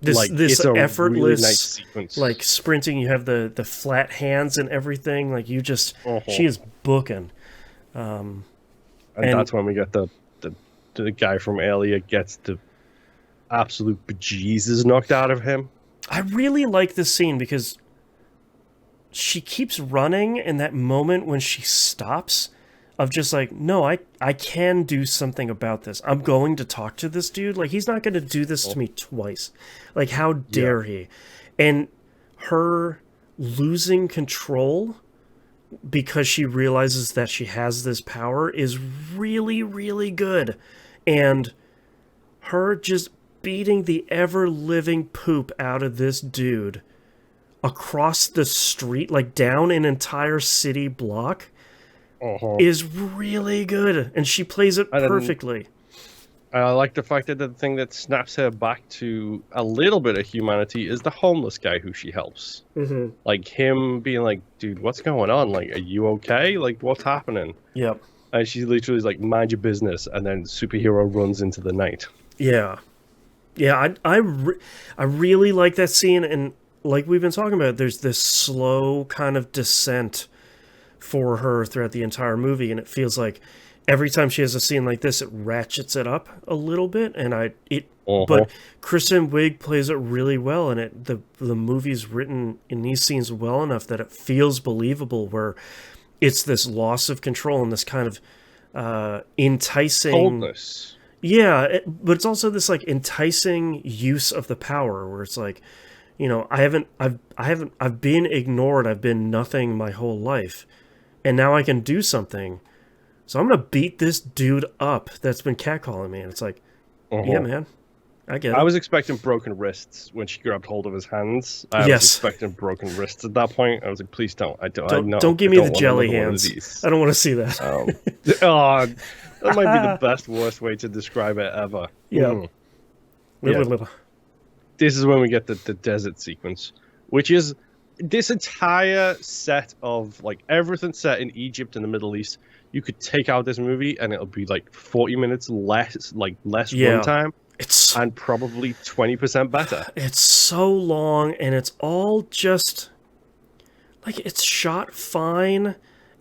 This effortless, really nice sequence. Like sprinting, you have the flat hands and everything. Like you just, she is booking. And that's when we get the guy from Alien gets the absolute bejesus knocked out of him. I really like this scene because she keeps running, and that moment when she stops of just like, no, I can do something about this. I'm going to talk to this dude. Like, he's not going to do this to me twice. Like, how dare he? And her losing control because she realizes that she has this power is really, really good. And her just beating the ever-living poop out of this dude across the street, like down an entire city block, is really good. And she plays it perfectly. I like the fact that the thing that snaps her back to a little bit of humanity is the homeless guy who she helps. Like him being like, dude, what's going on? Like, are you okay? Like, what's happening? Yep. And she literally is like, mind your business. And then superhero runs into the night. Yeah. Yeah, I really like that scene. And like we've been talking about, there's this slow kind of descent for her throughout the entire movie. And it feels like every time she has a scene like this, it ratchets it up a little bit. And but Kristen Wiig plays it really well. And the movie's written in these scenes well enough that it feels believable, where it's this loss of control and this kind of enticing coldness. Yeah, but it's also this like enticing use of the power, where it's like, you know, I've been ignored, I've been nothing my whole life, and now I can do something. So I'm gonna beat this dude up that's been catcalling me. And it's like, yeah, man, I get it. I was expecting broken wrists when she grabbed hold of his hands. I was expecting broken wrists at that point. I was like, please don't. Don't give me the jelly hands. I don't want to see that. That might be the best, worst way to describe it ever. Yeah. This is when we get the desert sequence, which is this entire set of like everything set in Egypt and the Middle East. You could take out this movie and it'll be like 40 minutes less runtime. And probably 20% better. It's so long, and it's all just like, it's shot fine,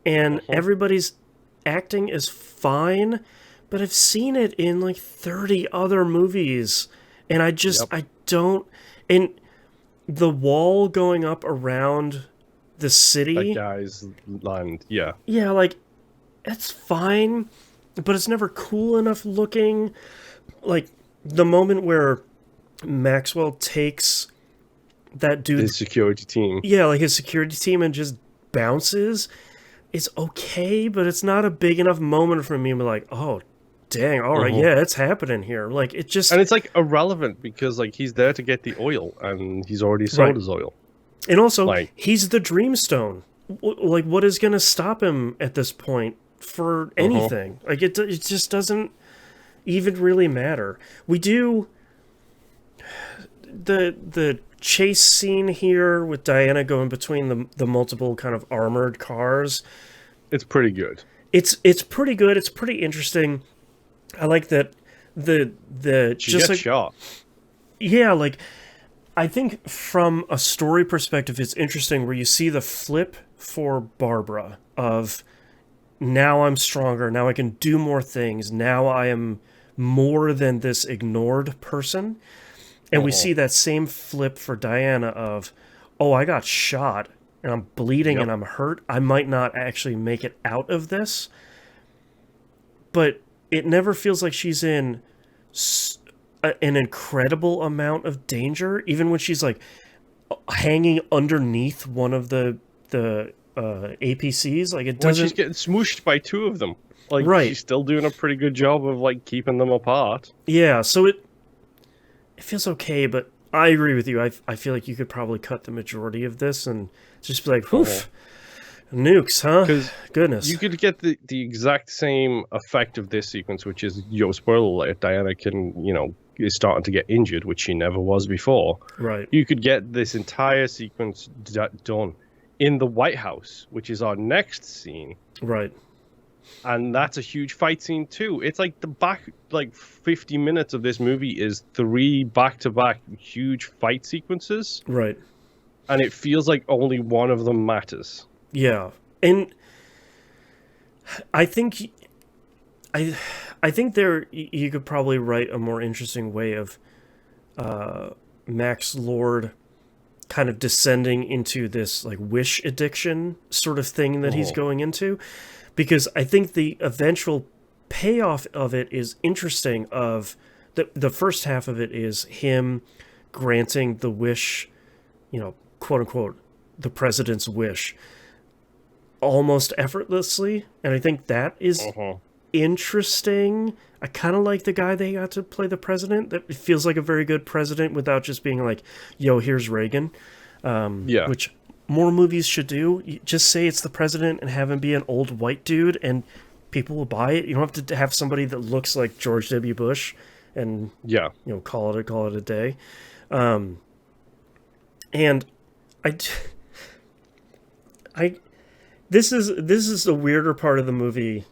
and everybody's acting is fine, but I've seen it in like 30 other movies, and I don't. And the wall going up around the city, that guy's land, yeah, like, it's fine, but it's never cool enough looking. Like the moment where Maxwell takes that dude, his security team, like his security team, and just bounces, it's okay, but it's not a big enough moment for me to be like, oh dang, all right, yeah, it's happening here. Like, it just, and it's like irrelevant because like he's there to get the oil and he's already sold his oil, and also like, he's the Dreamstone. Like, what is going to stop him at this point for anything? Like, it just doesn't even really matter. We do the chase scene here with Diana going between the multiple kind of armored cars. It's pretty good. It's pretty good. It's pretty interesting. I like that she gets shot. Yeah, like, I think from a story perspective, it's interesting where you see the flip for Barbara of, now I'm stronger, now I can do more things, now I am more than this ignored person. And we see that same flip for Diana of, oh, I got shot and I'm bleeding and I'm hurt. I might not actually make it out of this. but it never feels like she's in an incredible amount of danger, even when she's like hanging underneath one of the APCs. Like, it doesn't. When she's getting smooshed by two of them, like, right. She's still doing a pretty good job of like keeping them apart. Yeah, so it feels okay, but I agree with you. I feel like you could probably cut the majority of this and just be like, "Oof, nukes, huh?" Because goodness, you could get the exact same effect of this sequence, which is, spoiler alert, Diana is starting to get injured, which she never was before. Right. You could get this entire sequence done in the White House, which is our next scene. Right. And that's a huge fight scene too. It's like the back 50 minutes of this movie is 3 back-to-back huge fight sequences. Right. And it feels like only one of them matters. Yeah. And I think there you could probably write a more interesting way of Max Lord kind of descending into this like wish addiction sort of thing that he's going into, because I think the eventual payoff of it is interesting. Of the first half of it is him granting the wish, quote unquote, the president's wish almost effortlessly, and I think that is interesting. I kind of like the guy they got to play the president. That feels like a very good president without just being like, yo, here's Reagan. Which more movies should do. You just say it's the president and have him be an old white dude and people will buy it. You don't have to have somebody that looks like George W. Bush and call it a day. And this is the weirder part of the movie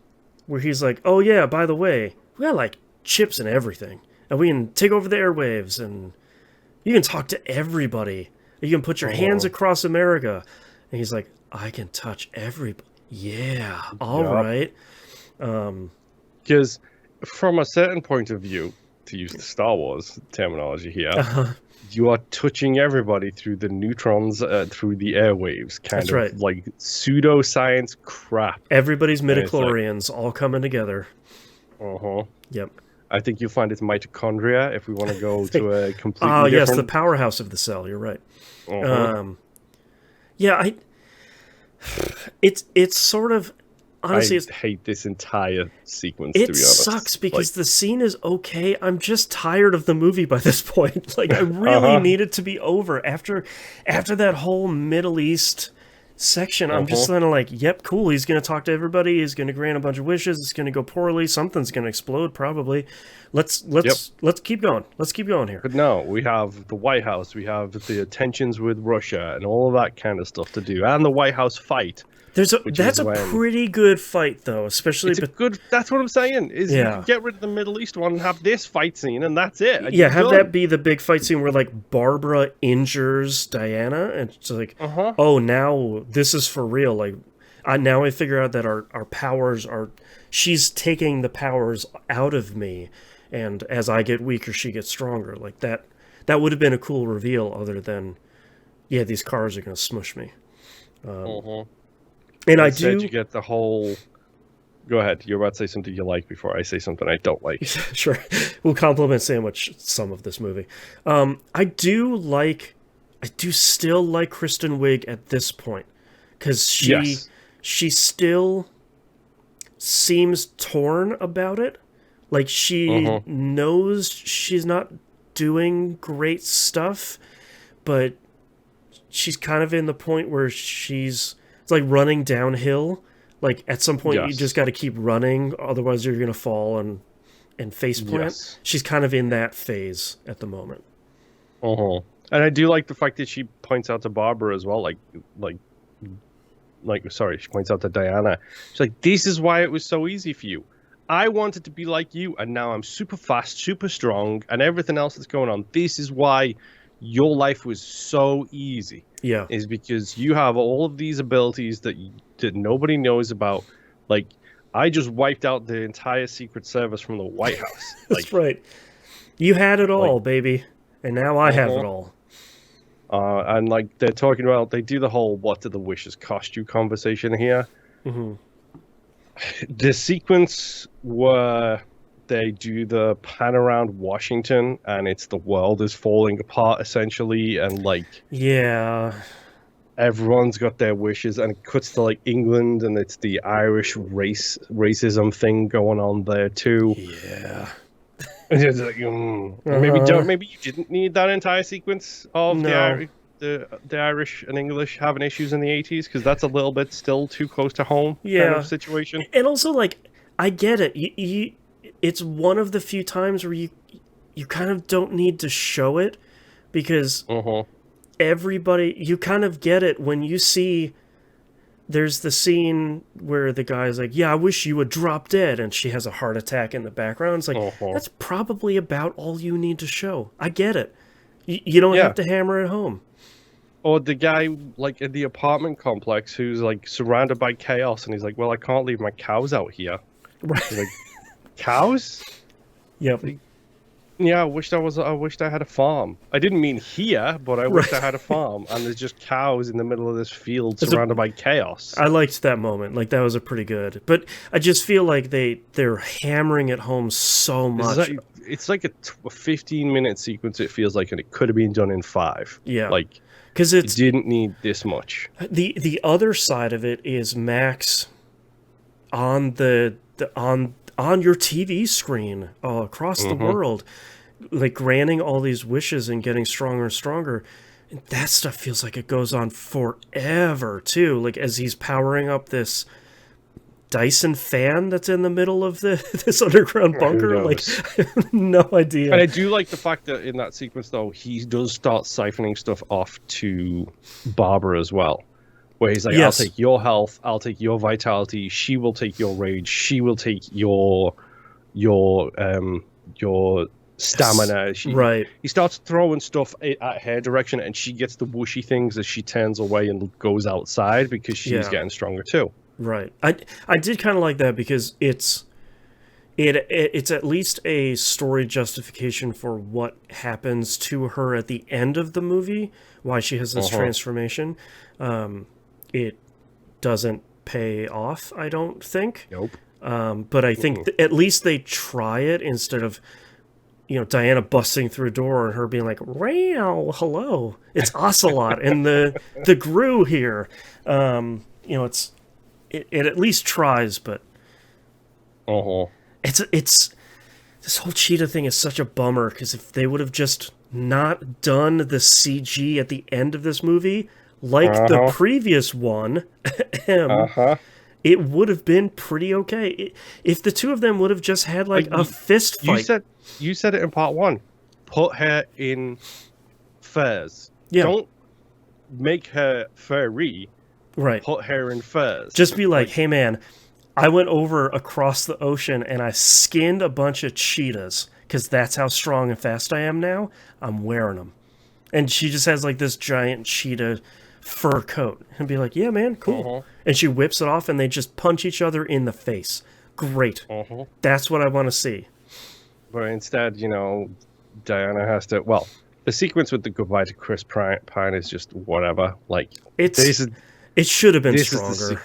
where he's like, oh yeah, by the way, we got like chips and everything, and we can take over the airwaves, and you can talk to everybody. You can put your hands across America. And he's like, I can touch everybody. Yeah, all right. Because from a certain point of view, to use the Star Wars terminology here, you are touching everybody through the neutrons, through the airwaves, kind of like pseudoscience crap. Everybody's midichlorians all coming together. Yep. I think you'll find it's mitochondria if we want to go to a completely different... yes, the powerhouse of the cell. You're right. It's sort of... Honestly, I hate this entire sequence, to be honest. It sucks because the scene is okay. I'm just tired of the movie by this point. Like, I really need it to be over. After that whole Middle East section, I'm just kind of like, yep, cool. He's going to talk to everybody. He's going to grant a bunch of wishes. It's going to go poorly. Something's going to explode, probably. Let's keep going. Let's keep going here. But no, we have the White House. We have the tensions with Russia and all of that kind of stuff to do. And the White House fight. That's a pretty good fight, though, especially... That's what I'm saying, is you can get rid of the Middle East one and have this fight scene, and that's it. Have that be the big fight scene where, like, Barbara injures Diana, and it's like, oh, now this is for real. Like, now I figure out that our powers are... She's taking the powers out of me, and as I get weaker, she gets stronger. Like, that would have been a cool reveal, other than, yeah, these cars are going to smush me. And Instead, you get the whole... Go ahead. You're about to say something you like before I say something I don't like. Sure. We'll compliment sandwich some of this movie. I do still like Kristen Wiig at this point, because she still seems torn about it. Like, she knows she's not doing great stuff, but she's kind of in the point where it's like running downhill. Like, at some point, you just got to keep running, otherwise you're going to fall and faceplant. Yes. She's kind of in that phase at the moment. And I do like the fact that she points out to Barbara as well, she points out to Diana. She's like, this is why it was so easy for you. I wanted to be like you, and now I'm super fast, super strong, and everything else that's going on. This is why your life was so easy. Yeah. Is because you have all of these abilities that nobody knows about. Like, I just wiped out the entire Secret Service from the White House. That's right. You had it all, baby. And now I have it all. And, like, they're talking about... They do the whole what do the wishes cost you conversation here. The sequence where they do the pan around Washington and it's the world is falling apart essentially, and like yeah, everyone's got their wishes, and it cuts to like England, and it's the Irish racism thing going on there too. Yeah. And it's like, maybe you didn't need that entire sequence of the Irish and English having issues in the 80s, because that's a little bit still too close to home kind of situation. And also, like, I get it. It's one of the few times where you kind of don't need to show it, because everybody, you kind of get it when you see. There's the scene where the guy's like, yeah, I wish you would drop dead, and she has a heart attack in the background. It's like, that's probably about all you need to show. I get it. You don't have to hammer it home. Or the guy, like, in the apartment complex who's, like, surrounded by chaos, and he's like, well, I can't leave my cows out here. Right. He's like, cows? Yep. Like, yeah, I wished I had a farm. I didn't mean here, but I wished I had a farm. And there's just cows in the middle of this field surrounded by chaos. I liked that moment. Like, that was a pretty good. But I just feel like they're hammering it home so much. It's like a 15-minute sequence, it feels like, and it could have been done in 5. Yeah. Like, because it didn't need this much. The other side of it is Max on on your TV screen across the world, like granting all these wishes and getting stronger and stronger. And that stuff feels like it goes on forever too. Like as he's powering up this Dyson fan that's in the middle of this underground bunker. Like, I have no idea. And I do like the fact that in that sequence, though, he does start siphoning stuff off to Barbara as well. Where he's like, yes. I'll take your health, I'll take your vitality, she will take your rage, she will take your stamina. He starts throwing stuff at her direction, and she gets the whooshy things as she turns away and goes outside because she's getting stronger too. Right. I did kind of like that because it's at least a story justification for what happens to her at the end of the movie, why she has this transformation. It doesn't pay off, I don't think. Nope. But I think at least they try it instead of, Diana busting through a door and her being like, "Wow, hello, it's Ocelot and the Gru here." It at least tries, but it's this whole cheetah thing is such a bummer, because if they would have just not done the CG at the end of this movie, like the previous one, it would have been pretty okay. If the two of them would have just had like a fist fight. You said it in part 1. Put her in furs. Yeah. Don't make her furry. Right. Put her in furs. Just be like, hey man, I went over across the ocean and I skinned a bunch of cheetahs because that's how strong and fast I am now. I'm wearing them. And she just has like this giant cheetah fur coat. And be like, yeah man, cool. And she whips it off and they just punch each other in the face. Great. That's what I want to see. But instead, Diana has to... Well, the sequence with the goodbye to Chris Pine is just whatever. Like, it should have been stronger.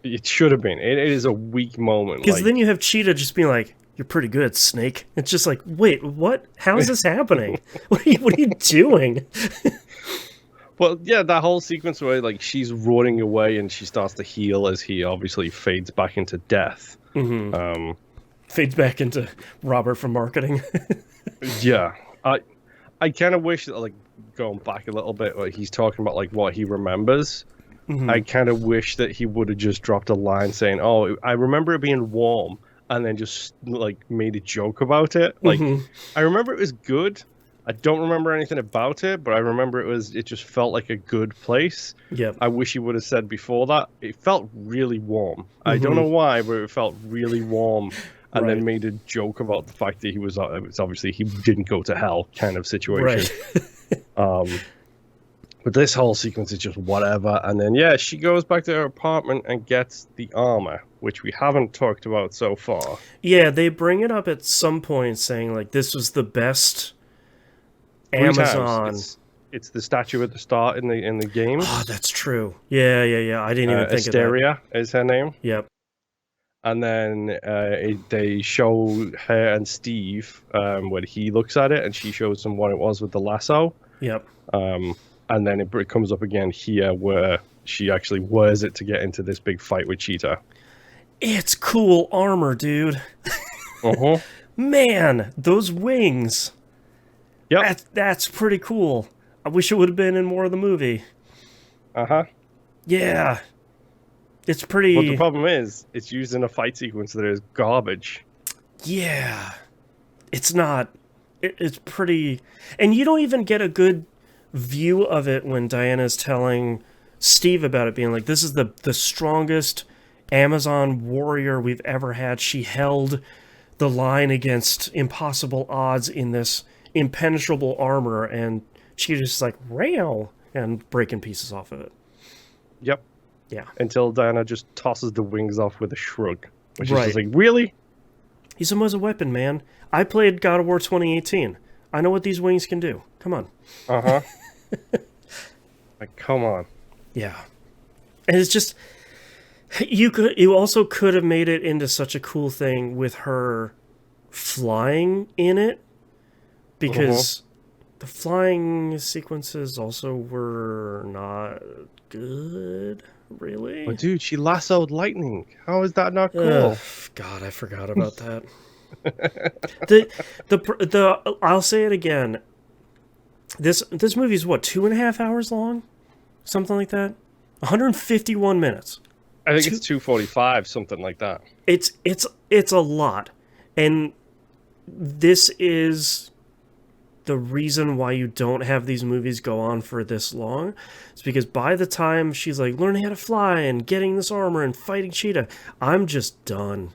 It should have been. It is a weak moment. Because then you have Cheetah just being like, "You're pretty good, Snake." It's just like, wait, what? How is this happening? What are you doing? Well, yeah, that whole sequence where like she's running away and she starts to heal as he obviously fades back into death. Fades back into Robert from marketing. Yeah, I kind of wish that, like, going back a little bit, where he's talking about like what he remembers. I kind of wish that he would have just dropped a line saying, "Oh, I remember it being warm," and then just like made a joke about it. Like, I remember it was good. I don't remember anything about it, but I remember it just felt like a good place. Yeah. I wish he would have said before that. It felt really warm. I don't know why, but it felt really warm. And then made a joke about the fact that it's obviously he didn't go to hell kind of situation. But this whole sequence is just whatever. And then, she goes back to her apartment and gets the armor, which we haven't talked about so far. Yeah, they bring it up at some point saying, like, this was the best Amazon. It's the statue at the start in the game. Oh, that's true. Yeah. I didn't even think Asteria of that. is her name. Yep. And then they show her and Steve when he looks at it, and she shows him what it was with the lasso. Yep. And then it comes up again here where she actually wears it to get into this big fight with Cheetah. It's cool armor, dude. Man, those wings. Yep. That's pretty cool. I wish it would have been in more of the movie. Yeah. It's pretty... But the problem is, it's used in a fight sequence that is garbage. Yeah. It's not... It's pretty... And you don't even get a good view of it when Diana's telling Steve about it, being like, this is the strongest Amazon warrior we've ever had. She held the line against impossible odds in this impenetrable armor, and she just like, rail, and breaking pieces off of it. Yep. Yeah. Until Diana just tosses the wings off with a shrug. Which is just like, really? Use them as a weapon, man. I played God of War 2018. I know what these wings can do. Come on. Like, come on. Yeah. And it's just... You also could have made it into such a cool thing with her flying in it. Because the flying sequences also were not good, really. But dude, she lassoed lightning. How is that not cool? God, I forgot about that. I'll say it again. This movie is what, 2.5 hours long? Something like that? 151 minutes. I think it's 2:45, something like that. It's a lot. And this is the reason why you don't have these movies go on for this long. It's because by the time she's like learning how to fly and getting this armor and fighting Cheetah, I'm just done.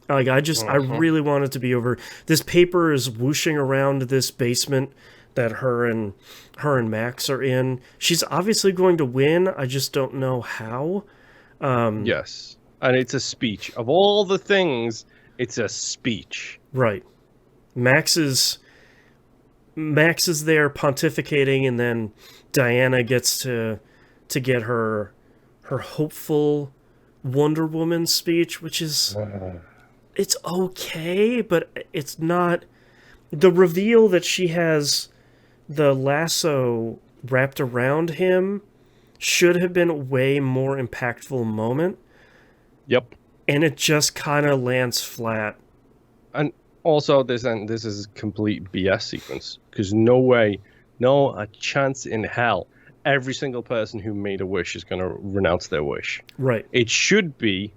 Like, I really want it to be over. This paper is whooshing around this basement that her and Max are in. She's obviously going to win. I just don't know how. Yes. And it's a speech. Of all the things, it's a speech. Right. Max is there pontificating, and then Diana gets to get her hopeful Wonder Woman speech, which is... It's okay, but it's not... The reveal that she has the lasso wrapped around him should have been a way more impactful moment. Yep. And it just kind of lands flat. And also, this is a complete BS sequence. Because no a chance in hell, every single person who made a wish is going to renounce their wish. Right. It should be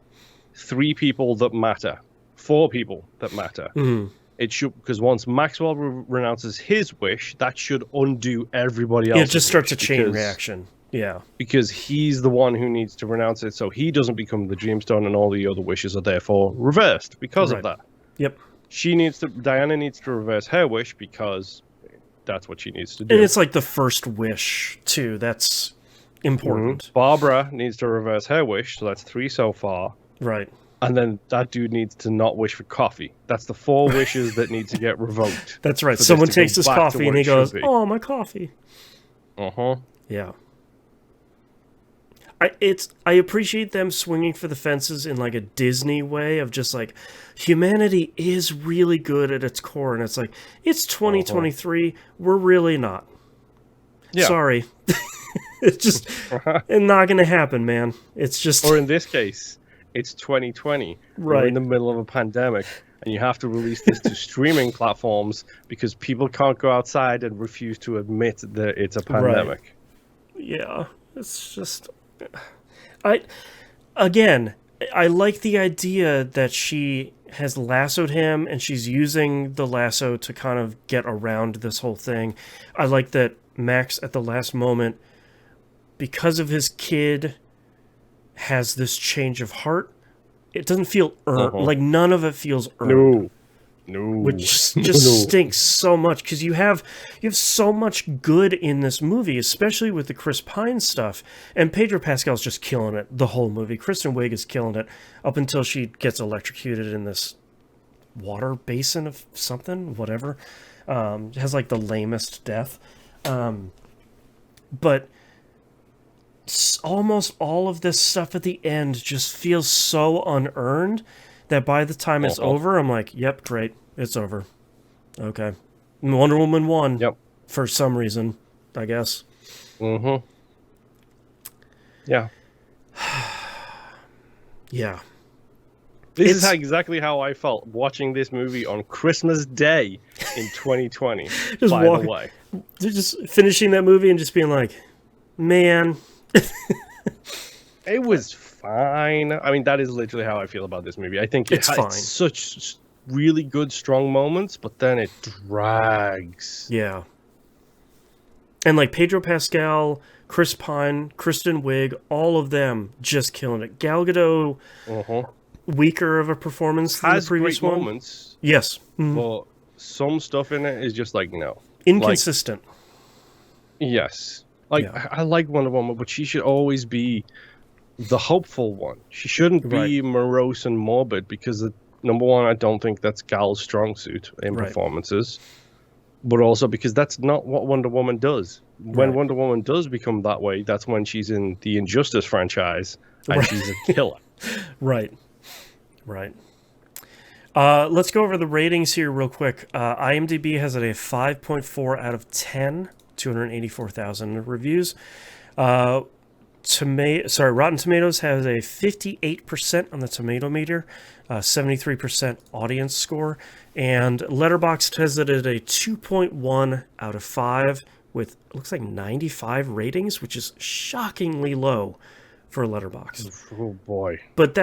3 people that matter. 4 people that matter. It should, because once Maxwell renounces his wish, that should undo everybody else. It just starts a chain reaction. Yeah. Because he's the one who needs to renounce it, so he doesn't become the Dreamstone, and all the other wishes are therefore reversed because of that. Yep. Diana needs to reverse her wish because that's what she needs to do. And it's like the first wish, too. That's important. Barbara needs to reverse her wish, so that's 3 so far. Right. And then that dude needs to not wish for coffee. That's the 4 wishes that need to get revoked. That's right. Someone takes his coffee and he goes, "Oh, my coffee." Yeah. I appreciate them swinging for the fences in like a Disney way of just like, humanity is really good at its core, and it's like, it's 2023, we're really not. Yeah. Sorry. It's just not going to happen, man. It's just... Or in this case, it's 2020. Right. We're in the middle of a pandemic, and you have to release this to streaming platforms because people can't go outside and refuse to admit that it's a pandemic. Right. Yeah. It's just... I like the idea that she has lassoed him and she's using the lasso to kind of get around this whole thing. I like that Max at the last moment, because of his kid, has this change of heart. It doesn't feel earned. Like, none of it feels earned. No. Which just stinks so much, because you have so much good in this movie, especially with the Chris Pine stuff. And Pedro Pascal's just killing it the whole movie. Kristen Wiig is killing it up until she gets electrocuted in this water basin of something, whatever. Has like the lamest death. But almost all of this stuff at the end just feels so unearned that by the time it's over, I'm like, yep, great, it's over. Okay. Wonder Woman won. Yep. For some reason, I guess. Mm-hmm. Yeah. Yeah. This is exactly how I felt watching this movie on Christmas Day in 2020, by the way. Just finishing that movie and just being like, man. It was fine. I mean, that is literally how I feel about this movie. I think it's fine. Such really good, strong moments, but then it drags. Yeah. And like Pedro Pascal, Chris Pine, Kristen Wiig, all of them just killing it. Gal Gadot, weaker of a performance than the previous one. Moments. Yes. But some stuff in it is just like, no. Inconsistent. Yes. I like Wonder Woman, but she should always be the hopeful one. She shouldn't be morose and morbid because, number one, I don't think that's Gal's strong suit in performances. But also because that's not what Wonder Woman does. When Wonder Woman does become that way, that's when she's in the Injustice franchise and she's a killer. Right. Let's go over the ratings here real quick. IMDb has it a 5.4 out of 10, 284,000 reviews. Rotten Tomatoes has a 58% on the tomato meter, 73% audience score, and Letterboxd has it at a 2.1 out of 5 with, it looks like 95 ratings, which is shockingly low for Letterboxd. Oh boy. But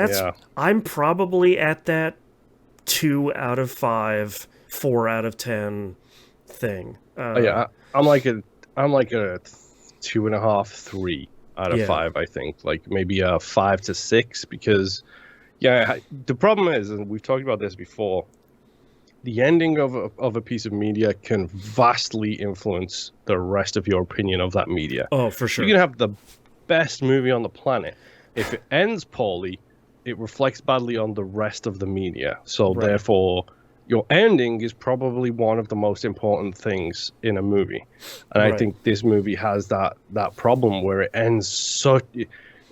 I'm probably at that 2 out of 5, 4 out of 10 thing. I'm like a 2.5, 3 out of 5, I think. Like maybe a 5 to 6 because the problem is, and we've talked about this before, the ending of a piece of media can vastly influence the rest of your opinion of that media. Oh, for sure. You can have the best movie on the planet. If it ends poorly, it reflects badly on the rest of the media. So therefore, your ending is probably one of the most important things in a movie. And I think this movie has that problem where it ends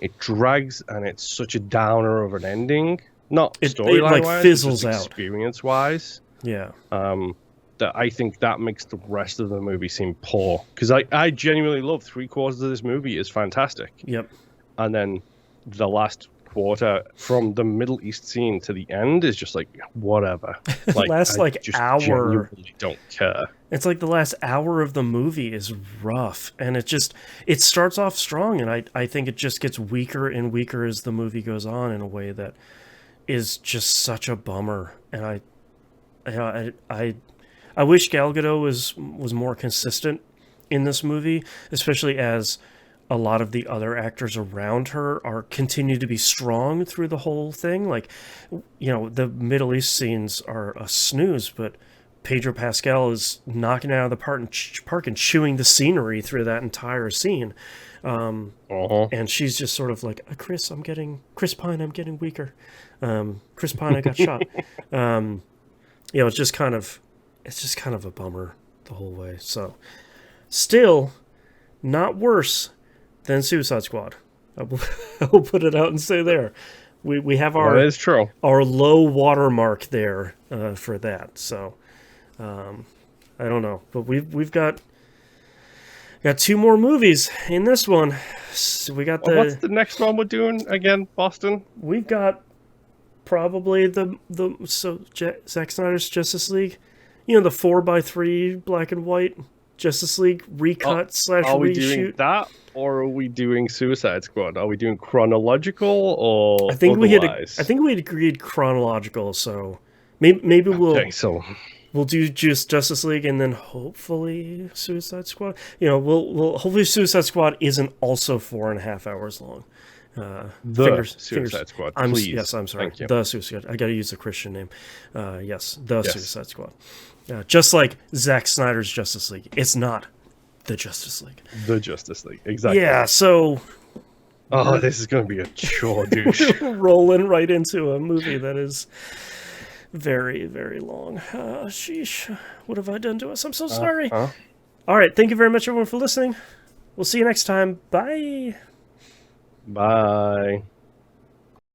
it drags and it's such a downer of an ending. Not storyline wise, fizzles out. Experience wise. Yeah. That I think that makes the rest of the movie seem poor. Because I genuinely love 3/4 of this movie is fantastic. Yep. And then the last quarter from the Middle East scene to the end is just like whatever. Last hour. Genuinely don't care. It's like the last hour of the movie is rough, and it starts off strong, and I think it just gets weaker and weaker as the movie goes on in a way that is just such a bummer. And I wish Gal Gadot was more consistent in this movie, especially as a lot of the other actors around her continue to be strong through the whole thing. Like, the Middle East scenes are a snooze, but Pedro Pascal is knocking it out of the park and chewing the scenery through that entire scene. And she's just sort of like, Chris Pine, I'm getting weaker. Chris Pine, I got shot. It's just kind of a bummer the whole way. So, still not worse than Suicide Squad. I will put it out and say there. We have that is true. Our low water mark there for that. So I don't know, but we've got 2 more movies in this one. So we got what's the next one we're doing again, Boston? We've got probably Zack Snyder's Justice League. The 4x3 black and white Justice League recut / reshoot. Are we doing that, or are we doing Suicide Squad? Are we doing chronological or I think otherwise? I think we had agreed chronological. So maybe we'll do just Justice League and then hopefully Suicide Squad. We'll hopefully Suicide Squad isn't also 4.5 hours long. Suicide Squad. Please. Yes, I'm sorry. Thank you. The Suicide. I got to use the Christian name. Suicide Squad. Just like Zack Snyder's Justice League, it's not the Justice League. The Justice League, exactly. Yeah. So. This is going to be a chore, douche. Rolling right into a movie that is very, very long. Sheesh. What have I done to us? I'm so sorry. All right. Thank you very much, everyone, for listening. We'll see you next time. Bye. Bye.